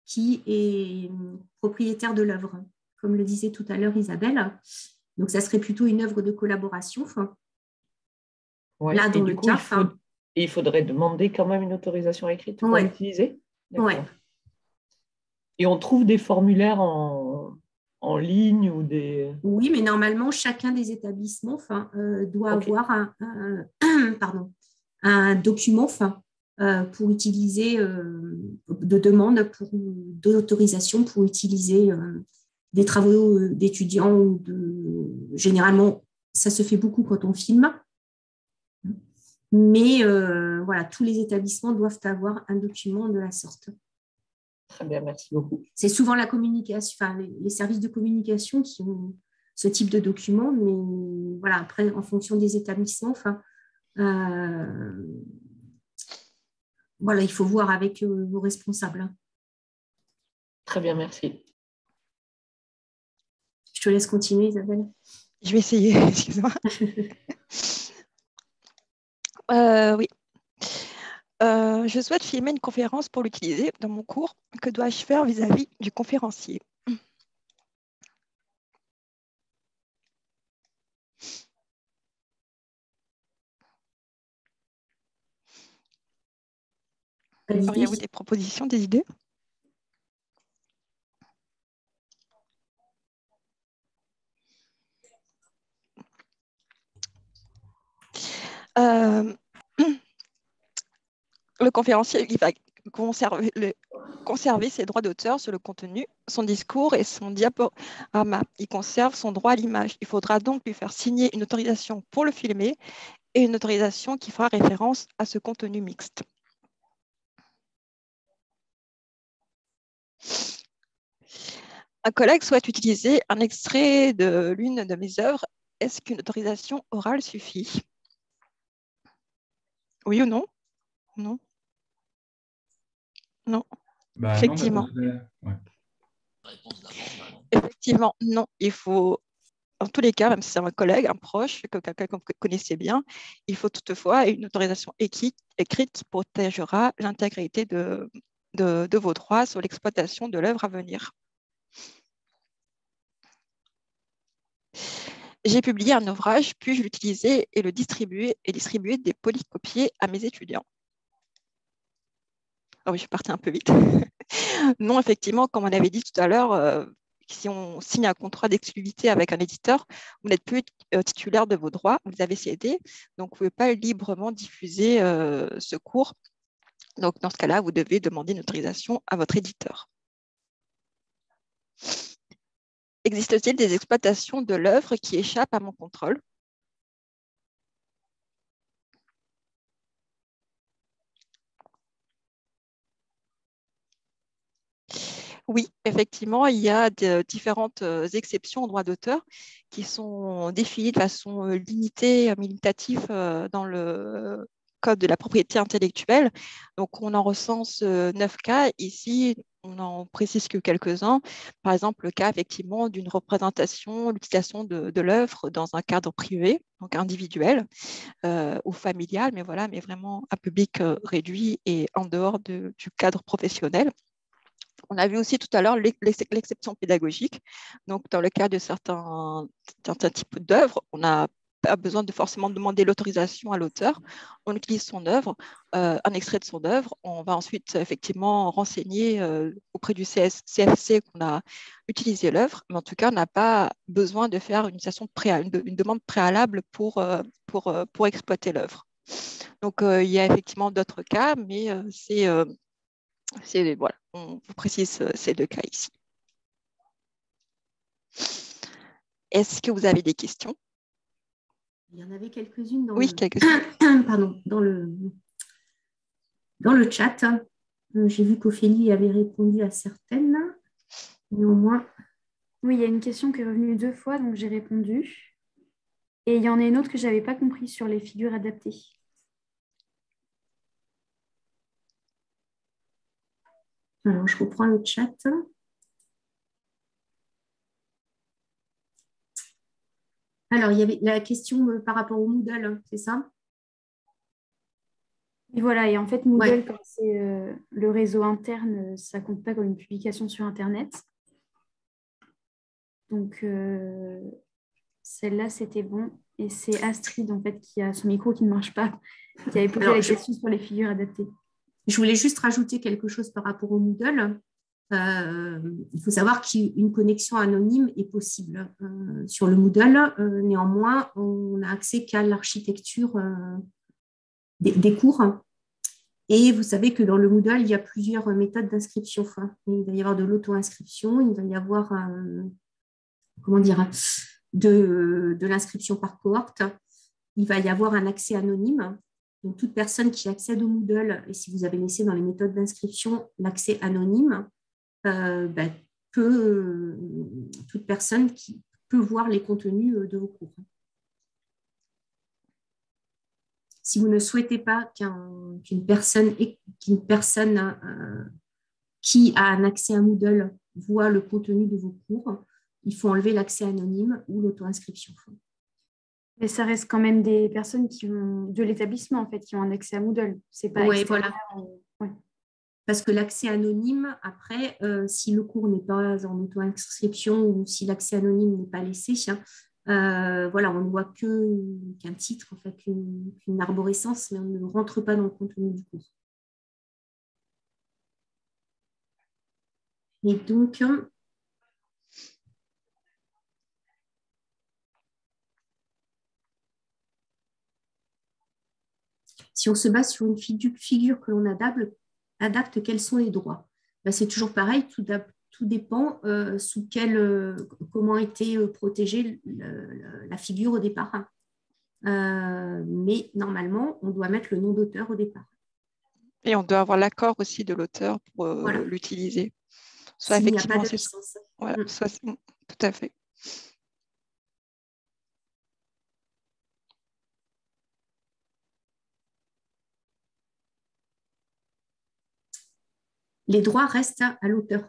qui est propriétaire de l'œuvre, comme le disait tout à l'heure Isabelle. Donc, ça serait plutôt une œuvre de collaboration. Ouais, là, dans le coup, cas, il faudrait demander quand même une autorisation écrite pour l'utiliser. Ouais. Et on trouve des formulaires en ligne ou des… Oui, mais normalement, chacun des établissements doit avoir un document pour utiliser, de demande d'autorisation pour utiliser des travaux d'étudiants. Généralement, ça se fait beaucoup quand on filme. Mais voilà, tous les établissements doivent avoir un document de la sorte. Très bien, merci beaucoup. C'est souvent la communication, les services de communication qui ont ce type de document, mais voilà, après, en fonction des établissements, voilà, il faut voir avec vos responsables. Très bien, merci. Je te laisse continuer, Isabelle. Je vais essayer, excuse-moi. Oui. Je souhaite filmer une conférence pour l'utiliser dans mon cours. Que dois-je faire vis-à-vis du conférencier? Auriez-vous des propositions, des idées? Le conférencier, il va conserver ses droits d'auteur sur le contenu, son discours et son diaporama. Il conserve son droit à l'image. Il faudra donc lui faire signer une autorisation pour le filmer et une autorisation qui fera référence à ce contenu mixte. Un collègue souhaite utiliser un extrait de l'une de mes œuvres. Est-ce qu'une autorisation orale suffit? Oui ou non? Non. Non. Effectivement. Non, Effectivement, non. Il faut, en tous les cas, même si c'est un collègue, un proche, quelqu'un que vous connaissez bien, il faut toutefois une autorisation écrite qui protégera l'intégrité de vos droits sur l'exploitation de l'œuvre à venir. J'ai publié un ouvrage, puis-je l'utiliser et le distribuer des polycopiés à mes étudiants? Ah oui, je suis partie un peu vite. Non, effectivement, comme on avait dit tout à l'heure, si on signe un contrat d'exclusivité avec un éditeur, vous n'êtes plus titulaire de vos droits, vous avez cédé, donc vous ne pouvez pas librement diffuser ce cours. Donc, dans ce cas-là, vous devez demander une autorisation à votre éditeur. Existe-t-il des exploitations de l'œuvre qui échappent à mon contrôle? Oui, effectivement, il y a différentes exceptions au droit d'auteur qui sont définies de façon limitée, limitative dans le Code de la propriété intellectuelle. Donc, on en recense 9 cas. Ici, on en précise que quelques-uns. Par exemple, le cas effectivement d'une représentation, l'utilisation de l'œuvre dans un cadre privé, donc individuel ou familial, mais voilà, mais vraiment à public réduit et en dehors du cadre professionnel. On a vu aussi tout à l'heure l'exception pédagogique. Donc, dans le cas de certains types d'œuvres, on n'a pas besoin de forcément demander l'autorisation à l'auteur. On utilise son œuvre, un extrait de son œuvre. On va ensuite effectivement renseigner auprès du CFC qu'on a utilisé l'œuvre. Mais en tout cas, on n'a pas besoin de faire une demande préalable pour exploiter l'œuvre. Donc, il y a effectivement d'autres cas, mais voilà, on vous précise ces 2 cas ici. Est-ce que vous avez des questions? Il y en avait quelques-unes dans le chat. J'ai vu qu'Ophélie avait répondu à certaines. Néanmoins, Oui, il y a une question qui est revenue 2 fois, donc j'ai répondu. Et il y en a une autre que je n'avais pas compris sur les figures adaptées. Alors, je reprends le chat. Alors, il y avait la question par rapport au Moodle, c'est ça? Et voilà, et en fait, Moodle, Ouais. comme c'est le réseau interne, ça ne compte pas comme une publication sur Internet. Donc, celle-là, c'était bon. Et c'est Astrid, en fait, qui a son micro qui ne marche pas, qui avait posé la question sur les figures adaptées. Je voulais juste rajouter quelque chose par rapport au Moodle. Il faut savoir qu'une connexion anonyme est possible sur le Moodle. Néanmoins, on n'a accès qu'à l'architecture des cours. Et vous savez que dans le Moodle, il y a plusieurs méthodes d'inscription. Il va y avoir de l'auto-inscription, il va y avoir de l'inscription par cohorte. Il va y avoir un accès anonyme. Donc, toute personne qui accède au Moodle, et si vous avez laissé dans les méthodes d'inscription l'accès anonyme, toute personne qui peut voir les contenus de vos cours. Si vous ne souhaitez pas qu'une personne qui a un accès à Moodle voit le contenu de vos cours, il faut enlever l'accès anonyme ou l'auto-inscription. Mais ça reste quand même des personnes de l'établissement, en fait, qui ont un accès à Moodle. C'est pas extérieur. Voilà. Parce que l'accès anonyme, après, si le cours n'est pas en auto-inscription ou si l'accès anonyme n'est pas laissé, on ne voit qu'un titre, en fait, qu'une arborescence, mais on ne rentre pas dans le contenu du cours. Et donc, si on se base sur une figure que l'on adapte, quels sont les droits? C'est toujours pareil, tout dépend comment a été protégée la figure au départ. Mais normalement, on doit mettre le nom d'auteur au départ. Et on doit avoir l'accord aussi de l'auteur pour l'utiliser. Soit S'il n'y a effectivement, pas de licence. Voilà, tout à fait. Les droits restent à l'auteur.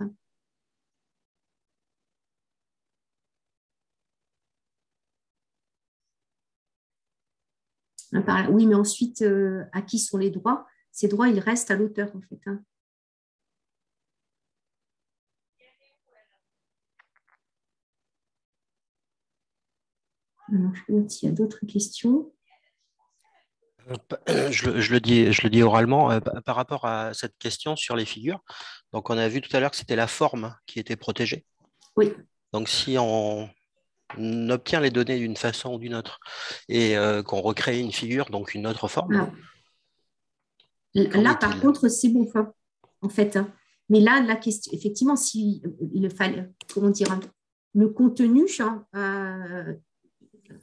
Oui, mais ensuite, à qui sont les droits? Ces droits, ils restent à l'auteur, en fait. Alors, je regarde s'il y a d'autres questions. Je le dis oralement par rapport à cette question sur les figures. Donc, on a vu tout à l'heure que c'était la forme qui était protégée. Oui. Donc, si on obtient les données d'une façon ou d'une autre et qu'on recrée une figure, donc une autre forme. Là, par contre, c'est bon, en fait. Mais là, la question, effectivement, si il fallait, comment dire, le contenu,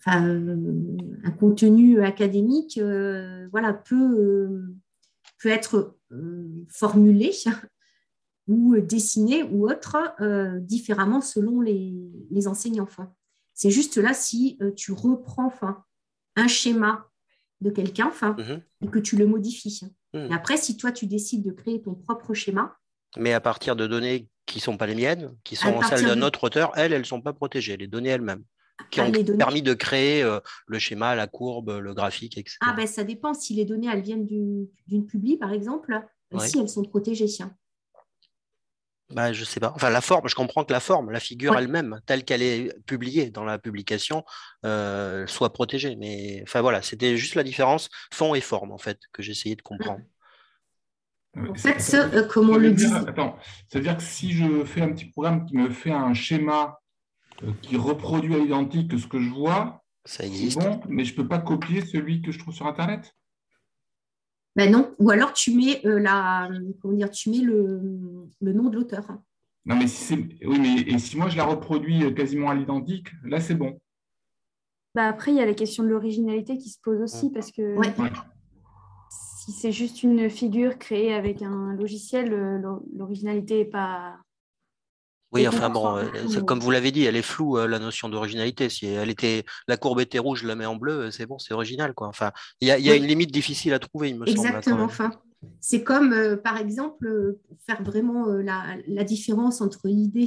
un contenu académique, peut être formulé ou dessiné ou autre différemment selon les enseignants. C'est juste là si tu reprends un schéma de quelqu'un et que tu le modifies. Et après, si toi, tu décides de créer ton propre schéma. Mais à partir de données qui ne sont pas les miennes, qui sont celles d'un autre auteur, elles ne sont pas protégées, les données elles-mêmes, qui ont permis de créer le schéma, la courbe, le graphique, etc. Ça dépend. Si les données elles viennent d'une publi, par exemple, si elles sont protégées. Je ne sais pas. Enfin, la forme, je comprends que la figure elle-même, telle qu'elle est publiée dans la publication, soit protégée. Mais enfin voilà, c'était juste la différence fond et forme, en fait, que j'essayais de comprendre. En fait, comment le dit. Attends, c'est-à-dire que si je fais un petit programme qui me fait un schéma qui reproduit à l'identique ce que je vois, ça existe. Bon, mais je ne peux pas copier celui que je trouve sur Internet? Non, ou alors tu mets le nom de l'auteur. Non, mais si moi je la reproduis quasiment à l'identique, là c'est bon. Après, il y a la question de l'originalité qui se pose aussi parce que si c'est juste une figure créée avec un logiciel, l'originalité n'est pas Oui, Et qu'on enfin soit bon, un peu plus- comme vous l'avez dit, elle est floue, la notion d'originalité. Si la courbe était rouge, je la mets en bleu, c'est bon, c'est original, quoi. Enfin, il y a une Oui, limite difficile à trouver, il me semble, là, quand exactement. même. Enfin, c'est comme, par exemple, pour faire vraiment la différence entre l'idée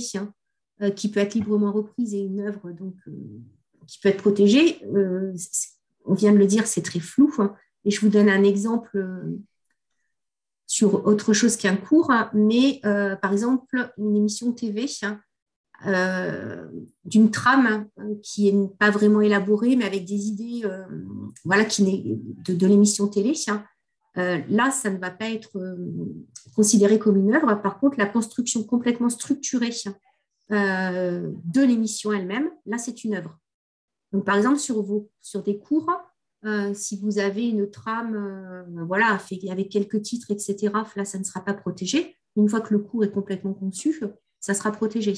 qui peut être librement reprise et une œuvre qui peut être protégée. On vient de le dire, c'est très flou. Et je vous donne un exemple sur autre chose qu'un cours, mais par exemple, une émission TV d'une trame qui n'est pas vraiment élaborée, mais avec des idées voilà, de l'émission télé. Là, ça ne va pas être considéré comme une œuvre. Par contre, la construction complètement structurée de l'émission elle-même, là, c'est une œuvre. Donc, par exemple, sur des cours, si vous avez une trame voilà, avec quelques titres, etc., là, ça ne sera pas protégé. Une fois que le cours est complètement conçu, ça sera protégé.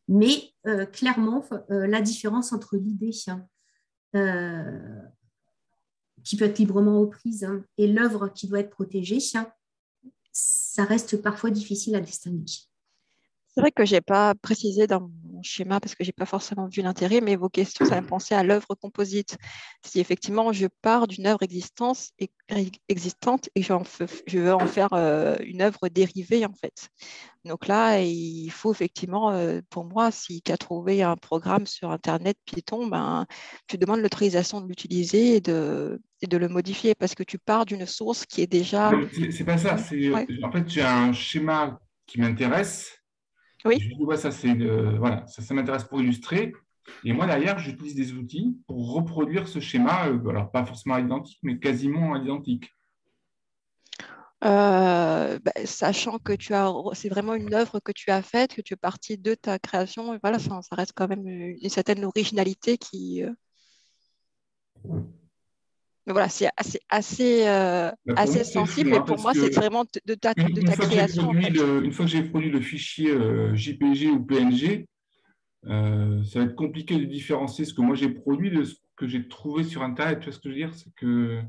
Mais clairement, la différence entre l'idée qui peut être librement reprise et l'œuvre qui doit être protégée, ça reste parfois difficile à distinguer. C'est vrai que je n'ai pas précisé dans mon schéma parce que je n'ai pas forcément vu l'intérêt, mais vos questions, ça me pensait à l'œuvre composite. Si effectivement je pars d'une œuvre existante et je veux en faire une œuvre dérivée, en fait. Donc là, il faut effectivement, pour moi, si tu as trouvé un programme sur Internet Python, ben, tu demandes l'autorisation de l'utiliser et de le modifier parce que tu pars d'une source qui est déjà… C'est pas ça. Ouais. En fait, j'ai un schéma qui m'intéresse. Oui. Je dis, ouais, voilà, ça m'intéresse pour illustrer. Et moi, derrière, j'utilise des outils pour reproduire ce schéma, alors pas forcément à l'identique, mais quasiment à l'identique. Sachant que c'est vraiment une œuvre que tu as faite, que tu es parti de ta création, et voilà, ça reste quand même une certaine originalité qui. Mais voilà, c'est Pour moi, c'est sensible flou, et hein, pour parce moi, que c'est vraiment de ta création, en fait. une fois que j'ai produit le fichier JPG ou PNG, ça va être compliqué de différencier ce que moi j'ai produit de ce que j'ai trouvé sur Internet. Tu vois ce que je veux dire? C'est que…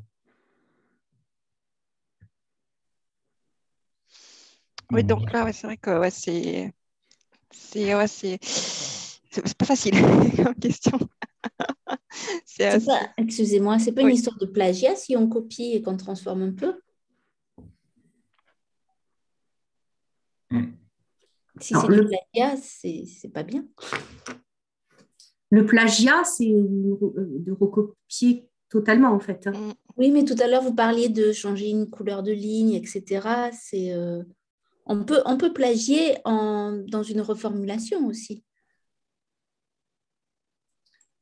Oui, donc là, ouais, c'est vrai que ouais, c'est pas facile comme question. Excusez-moi, c'est pas une histoire de plagiat si on copie et qu'on transforme un peu? Si c'est du plagiat, c'est pas bien. Le plagiat, c'est de recopier totalement, en fait. Oui, mais tout à l'heure, vous parliez de changer une couleur de ligne, etc. On peut plagier dans une reformulation aussi.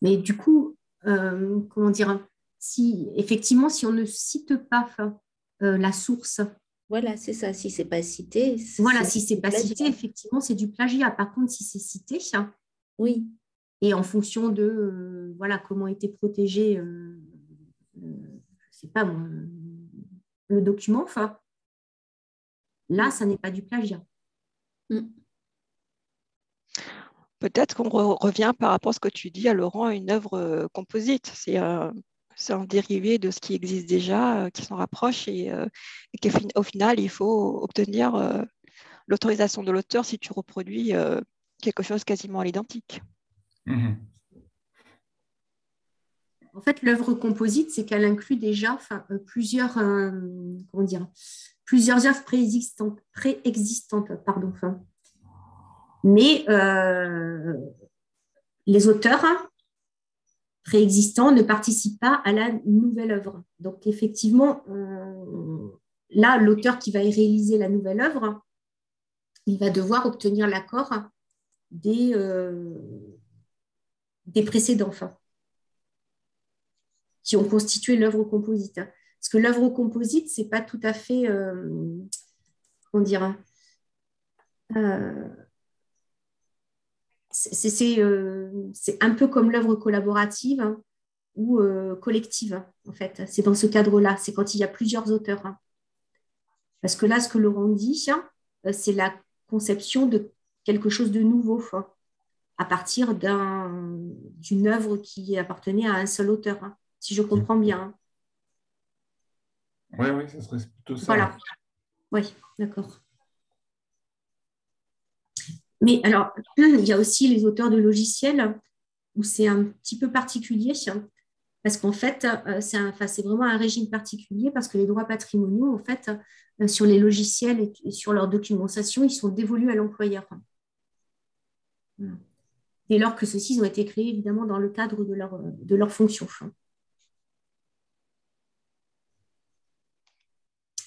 Mais du coup, comment dire, effectivement, si on ne cite pas la source. Voilà, c'est ça. Si c'est pas cité. Voilà, si c'est pas cité, effectivement, c'est du plagiat. Par contre, si c'est cité, oui. Et en fonction de voilà comment était protégé, je sais pas moi, le document, là, ça n'est pas du plagiat. Peut-être qu'on revient par rapport à ce que tu dis à Laurent, à une œuvre composite. C'est un dérivé de ce qui existe déjà, qui s'en rapproche et qu'au final, il faut obtenir l'autorisation de l'auteur si tu reproduis quelque chose quasiment à l'identique. En fait, l'œuvre composite, c'est qu'elle inclut déjà plusieurs œuvres préexistantes. Mais les auteurs préexistants ne participent pas à la nouvelle œuvre. Donc, effectivement, là, l'auteur qui va réaliser la nouvelle œuvre, il va devoir obtenir l'accord des précédents qui ont constitué l'œuvre composite. Parce que l'œuvre composite, c'est pas tout à fait, c'est un peu comme l'œuvre collaborative ou collective, en fait. C'est dans ce cadre-là, c'est quand il y a plusieurs auteurs. Parce que là, ce que Laurent dit, c'est la conception de quelque chose de nouveau, à partir d'une œuvre qui appartenait à un seul auteur, si je comprends bien. Oui, oui, ça serait plutôt ça. Voilà. Oui, d'accord. Mais alors, il y a aussi les auteurs de logiciels où c'est un petit peu particulier parce qu'en fait, c'est vraiment un régime particulier parce que les droits patrimoniaux, en fait, sur les logiciels et sur leur documentation, ils sont dévolus à l'employeur. Voilà. Dès lors que ceux-ci ont été créés, évidemment, dans le cadre de leur fonction.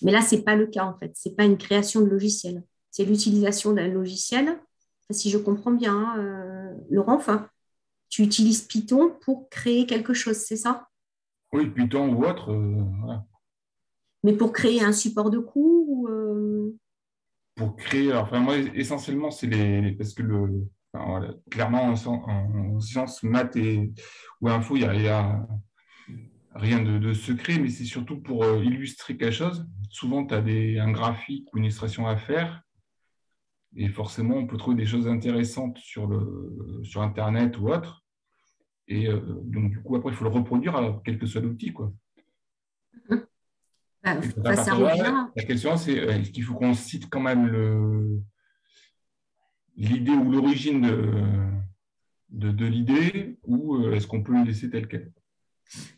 Mais là, ce n'est pas le cas, en fait. Ce n'est pas une création de logiciel. C'est l'utilisation d'un logiciel. Si je comprends bien, Laurent, enfin, tu utilises Python pour créer quelque chose, c'est ça? Oui, Python ou autre. Voilà. Mais pour créer un support de cours Pour créer, enfin, moi, essentiellement, c'est parce que enfin, voilà, clairement, en sciences, maths ou info, il y a rien de secret, mais c'est surtout pour illustrer quelque chose. Souvent, tu as un graphique ou une illustration à faire, et forcément, on peut trouver des choses intéressantes sur Internet ou autre. Et donc, du coup, après, il faut le reproduire, quel que soit l'outil, quoi. Ça revient. La question, c'est est-ce qu'il faut qu'on cite quand même l'idée ou l'origine de l'idée, ou est-ce qu'on peut le laisser tel quel?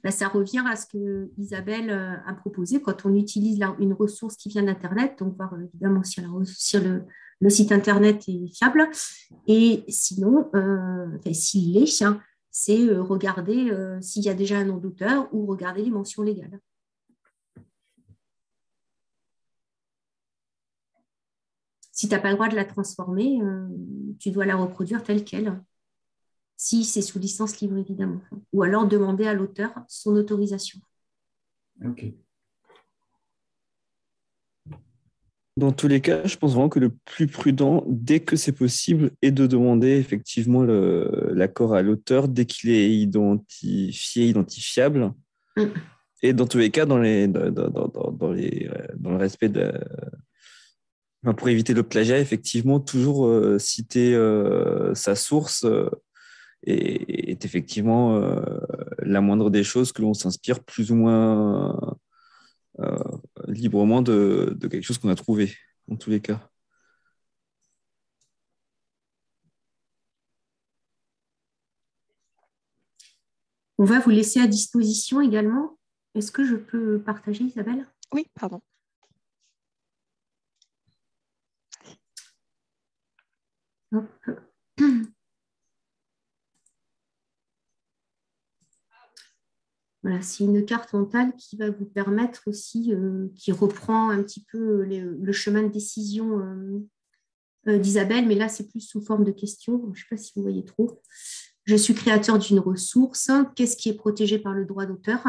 Ça revient à ce que Isabelle a proposé quand on utilise une ressource qui vient d'Internet, donc voir évidemment si le site Internet est fiable. Et sinon, s'il l'est, c'est regarder s'il y a déjà un nom d'auteur ou regarder les mentions légales. Si tu n'as pas le droit de la transformer, tu dois la reproduire telle qu'elle. Si c'est sous licence libre, évidemment. Ou alors demander à l'auteur son autorisation. OK. Dans tous les cas, je pense vraiment que le plus prudent, dès que c'est possible, est de demander effectivement l'accord à l'auteur dès qu'il est identifiable. Et dans tous les cas, dans le respect pour éviter le plagiat, effectivement, toujours citer sa source est effectivement la moindre des choses, que l'on s'inspire plus ou moins librement de quelque chose qu'on a trouvé, dans tous les cas. On va vous laisser à disposition également. Est-ce que je peux partager, Isabelle? Oui, pardon. Hop. Voilà, c'est une carte mentale qui va vous permettre aussi, qui reprend un petit peu le chemin de décision d'Isabelle, mais là, c'est plus sous forme de questions. Je ne sais pas si vous voyez trop. Je suis créateur d'une ressource. Qu'est-ce qui est protégé par le droit d'auteur?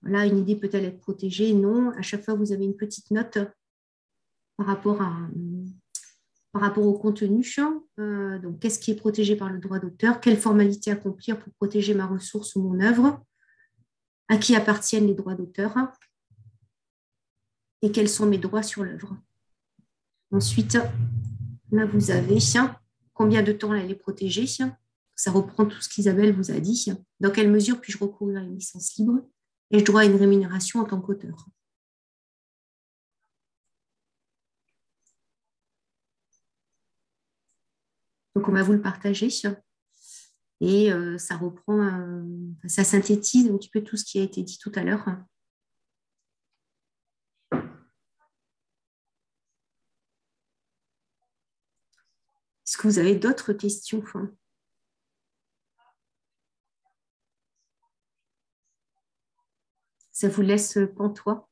Voilà, une idée peut-elle être protégée? Non. À chaque fois, vous avez une petite note par rapport au contenu. Donc, qu'est-ce qui est protégé par le droit d'auteur? Quelle formalité accomplir pour protéger ma ressource ou mon œuvre? À qui appartiennent les droits d'auteur? Et quels sont mes droits sur l'œuvre? Ensuite, là, vous avez combien de temps elle est protégée? Ça reprend tout ce qu'Isabelle vous a dit. Dans quelle mesure puis-je recourir à une licence libre? Et je dois à une rémunération en tant qu'auteur. Donc, on va vous le partager. Et ça reprend, ça synthétise un petit peu tout ce qui a été dit tout à l'heure. Est-ce que vous avez d'autres questions? Ça vous laisse pantois.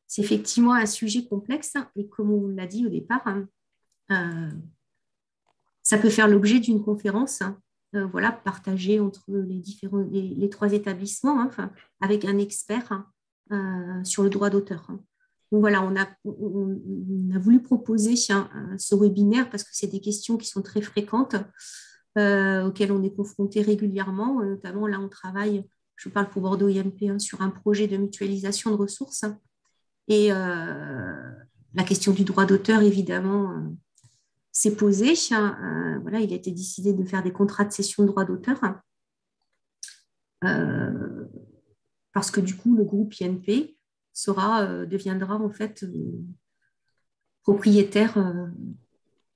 C'est effectivement un sujet complexe et comme on l'a dit au départ, ça peut faire l'objet d'une conférence partagée entre les trois établissements, avec un expert sur le droit d'auteur. Donc voilà, on a voulu proposer ce webinaire parce que c'est des questions qui sont très fréquentes, auxquelles on est confronté régulièrement. Notamment, là, on travaille, je parle pour Bordeaux IMP, sur un projet de mutualisation de ressources. Et la question du droit d'auteur, évidemment, s'est posée. Il a été décidé de faire des contrats de cession de droit d'auteur. parce que du coup, le groupe INP deviendra en fait propriétaire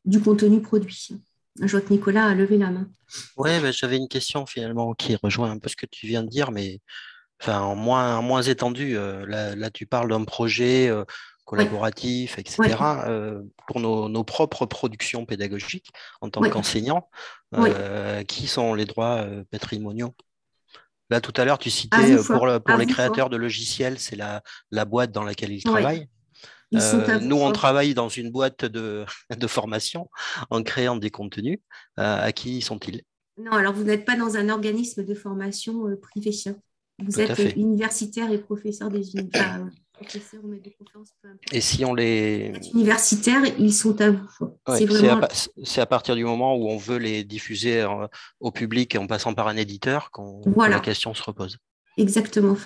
du contenu produit. Je vois que Nicolas a levé la main. Ouais, bah, j'avais une question finalement qui rejoint un peu ce que tu viens de dire, mais enfin, en moins étendu. Là, tu parles d'un projet collaboratif, etc. Pour nos propres productions pédagogiques en tant qu'enseignants, qui sont les droits patrimoniaux? Là, tout à l'heure, tu citais pour les créateurs de logiciels, c'est la boîte dans laquelle ils travaillent. Nous, on travaille dans une boîte de formation en créant des contenus. À qui sont-ils? Non, alors vous n'êtes pas dans un organisme de formation privé. Vous êtes universitaire et professeur professeur ou maître de conférence, peu importe. Et si on les... Universitaires, ils sont à vous. C'est à partir du moment où on veut les diffuser au public en passant par un éditeur que la question se repose. Exactement.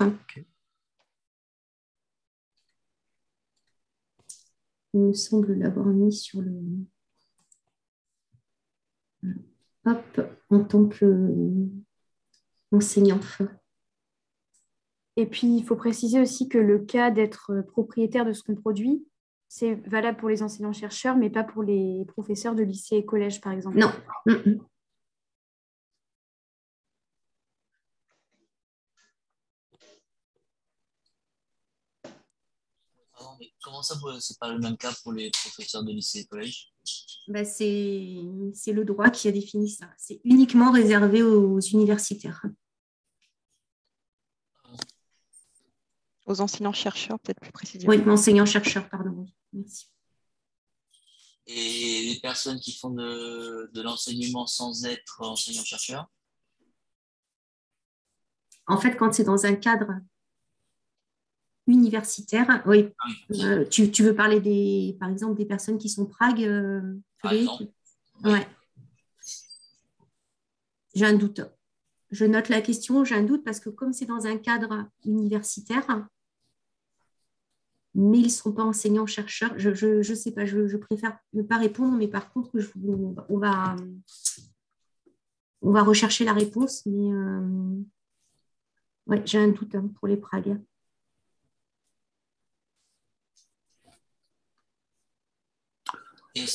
Il me semble l'avoir mis sur le... Hop, en tant qu'enseignant. Et puis, il faut préciser aussi que le cas d'être propriétaire de ce qu'on produit, c'est valable pour les enseignants-chercheurs, mais pas pour les professeurs de lycée et collège, par exemple. Non. Comment ça, c'est pas le même cas pour les professeurs de lycée et collège? C'est le droit qui a défini ça. C'est uniquement réservé aux universitaires. Aux enseignants-chercheurs, peut-être plus précisément. Oui, enseignants-chercheurs, pardon. Merci. Et les personnes qui font de l'enseignement sans être enseignants-chercheurs? En fait, quand c'est dans un cadre universitaire, oui. Tu veux parler par exemple, des personnes qui sont Prague, Frédéric? Ouais. J'ai un doute. Je note la question, j'ai un doute parce que comme c'est dans un cadre universitaire, mais ils ne sont pas enseignants-chercheurs, je ne sais pas, je préfère ne pas répondre, mais par contre, on va rechercher la réponse, mais ouais, j'ai un doute pour les Pragues. Je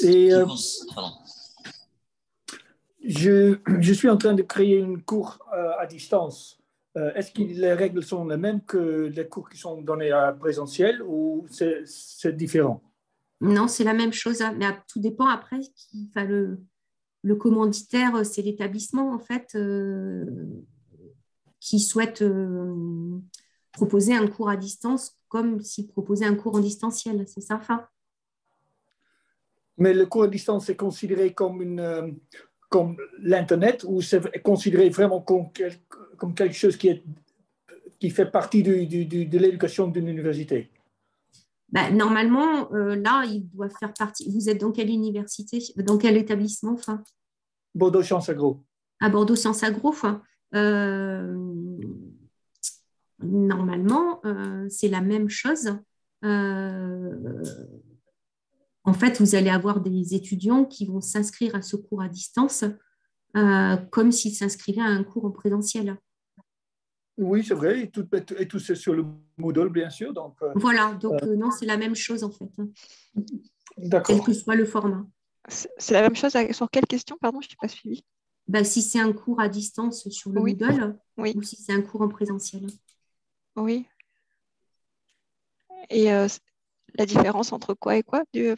suis en train de créer une cours à distance. Est-ce que les règles sont les mêmes que les cours qui sont donnés à présentiel ou c'est différent? Non, c'est la même chose, mais tout dépend après. Le commanditaire, c'est l'établissement en fait qui souhaite proposer un cours à distance comme s'il proposait un cours en distanciel, c'est ça, Mais le cours à distance est considéré comme l'Internet ou c'est considéré vraiment comme quelque chose qui fait partie de l'éducation d'une université? Normalement, là, il doit faire partie. Vous êtes dans quelle université? Dans quel établissement? Bordeaux Sciences Agro. À Bordeaux Sciences Agro. Normalement, c'est la même chose. En fait, vous allez avoir des étudiants qui vont s'inscrire à ce cours à distance comme s'ils s'inscrivaient à un cours en présentiel. Oui, c'est vrai, et tout c'est sur le Moodle, bien sûr. Donc, voilà, donc non, c'est la même chose en fait. D'accord. Quel que soit le format. C'est la même chose sur quelle question, pardon, je n'ai pas suivi. Si c'est un cours à distance sur le Moodle ou si c'est un cours en présentiel. Oui. Et la différence entre quoi et quoi? C'est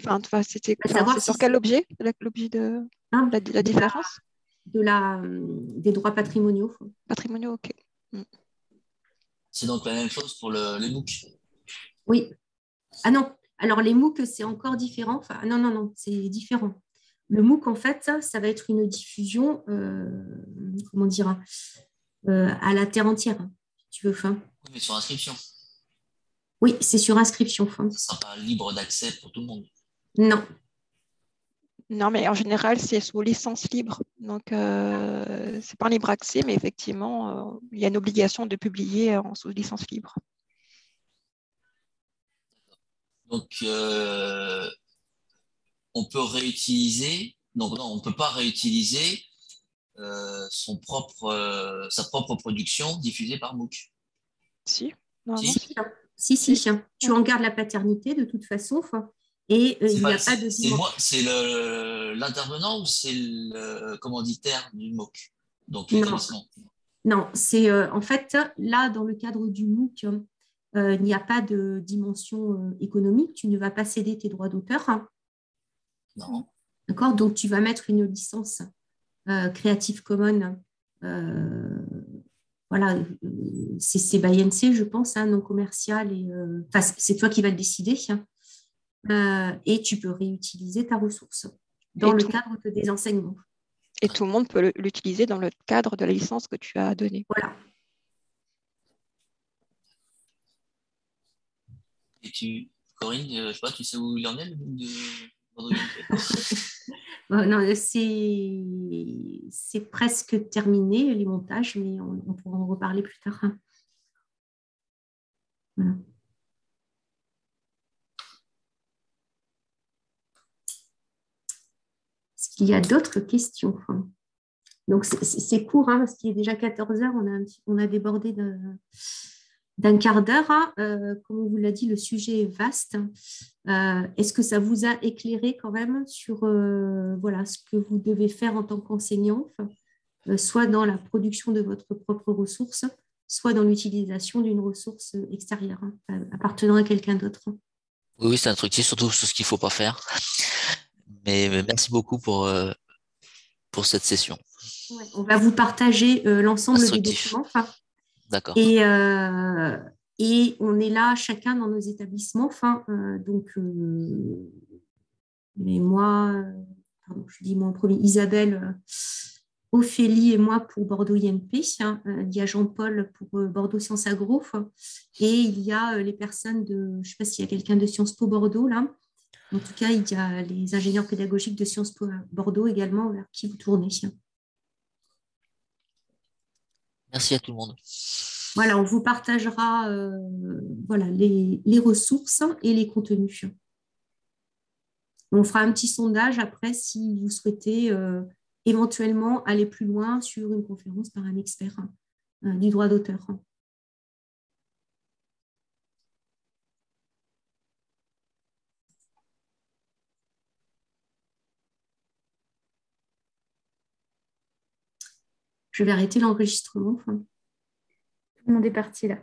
sur quel objet? L'objet de la différence? Des droits patrimoniaux. Patrimoniaux, ok. C'est donc la même chose pour les MOOC? Oui. Ah non, alors les MOOC, c'est encore différent. Non, c'est différent. Le MOOC, en fait, ça va être une diffusion, comment dire, à la terre entière, si tu veux. Oui, mais sur inscription. Oui, c'est sur inscription. Ça ne sera pas libre d'accès pour tout le monde. Non. Non, mais en général, c'est sous licence libre. Donc, ce n'est pas un libre accès, mais effectivement, il y a une obligation de publier sous licence libre. Donc, on peut réutiliser. Donc, non, on ne peut pas réutiliser sa propre production diffusée par MOOC. Si, Si. Tu en gardes la paternité de toute façon. Et il n'y a pas de dimension. C'est l'intervenant ou c'est le commanditaire du MOOC, donc Non. l'établissement? Non, c'est en fait là dans le cadre du MOOC, il n'y a pas de dimension économique. Tu ne vas pas céder tes droits d'auteur. Non. D'accord. Donc tu vas mettre une licence Creative Commons. Voilà, c'est by NC, je pense, non commercial. C'est toi qui vas le décider. Et tu peux réutiliser ta ressource dans le cadre des enseignements. Et tout le monde peut l'utiliser dans le cadre de la licence que tu as donnée. Voilà. Et Corinne, je ne sais pas, tu sais où il en est de Non, c'est presque terminé, les montages, mais on pourra en reparler plus tard. Voilà. Est-ce qu'il y a d'autres questions? Donc, c'est court, parce qu'il est déjà 14 heures, on a débordé d'un quart d'heure. Comme on vous l'a dit, le sujet est vaste. Est-ce que ça vous a éclairé quand même sur ce que vous devez faire en tant qu'enseignant, soit dans la production de votre propre ressource, soit dans l'utilisation d'une ressource extérieure, appartenant à quelqu'un d'autre? Oui, c'est instructif, surtout sur ce qu'il ne faut pas faire. Mais merci beaucoup pour cette session. Ouais, on va vous partager l'ensemble des documents. D'accord. Et on est là, chacun dans nos établissements. Mais moi, je dis moi en premier, Isabelle, Ophélie et moi pour Bordeaux INP. Il y a Jean-Paul pour Bordeaux Sciences Agro. Et il y a les personnes je ne sais pas s'il y a quelqu'un de Sciences Po Bordeaux là. En tout cas, il y a les ingénieurs pédagogiques de Sciences Po Bordeaux également vers qui vous tournez. Merci à tout le monde. Voilà, on vous partagera les ressources et les contenus. On fera un petit sondage après si vous souhaitez éventuellement aller plus loin sur une conférence par un expert du droit d'auteur. Je vais arrêter l'enregistrement. Tout le monde est parti là.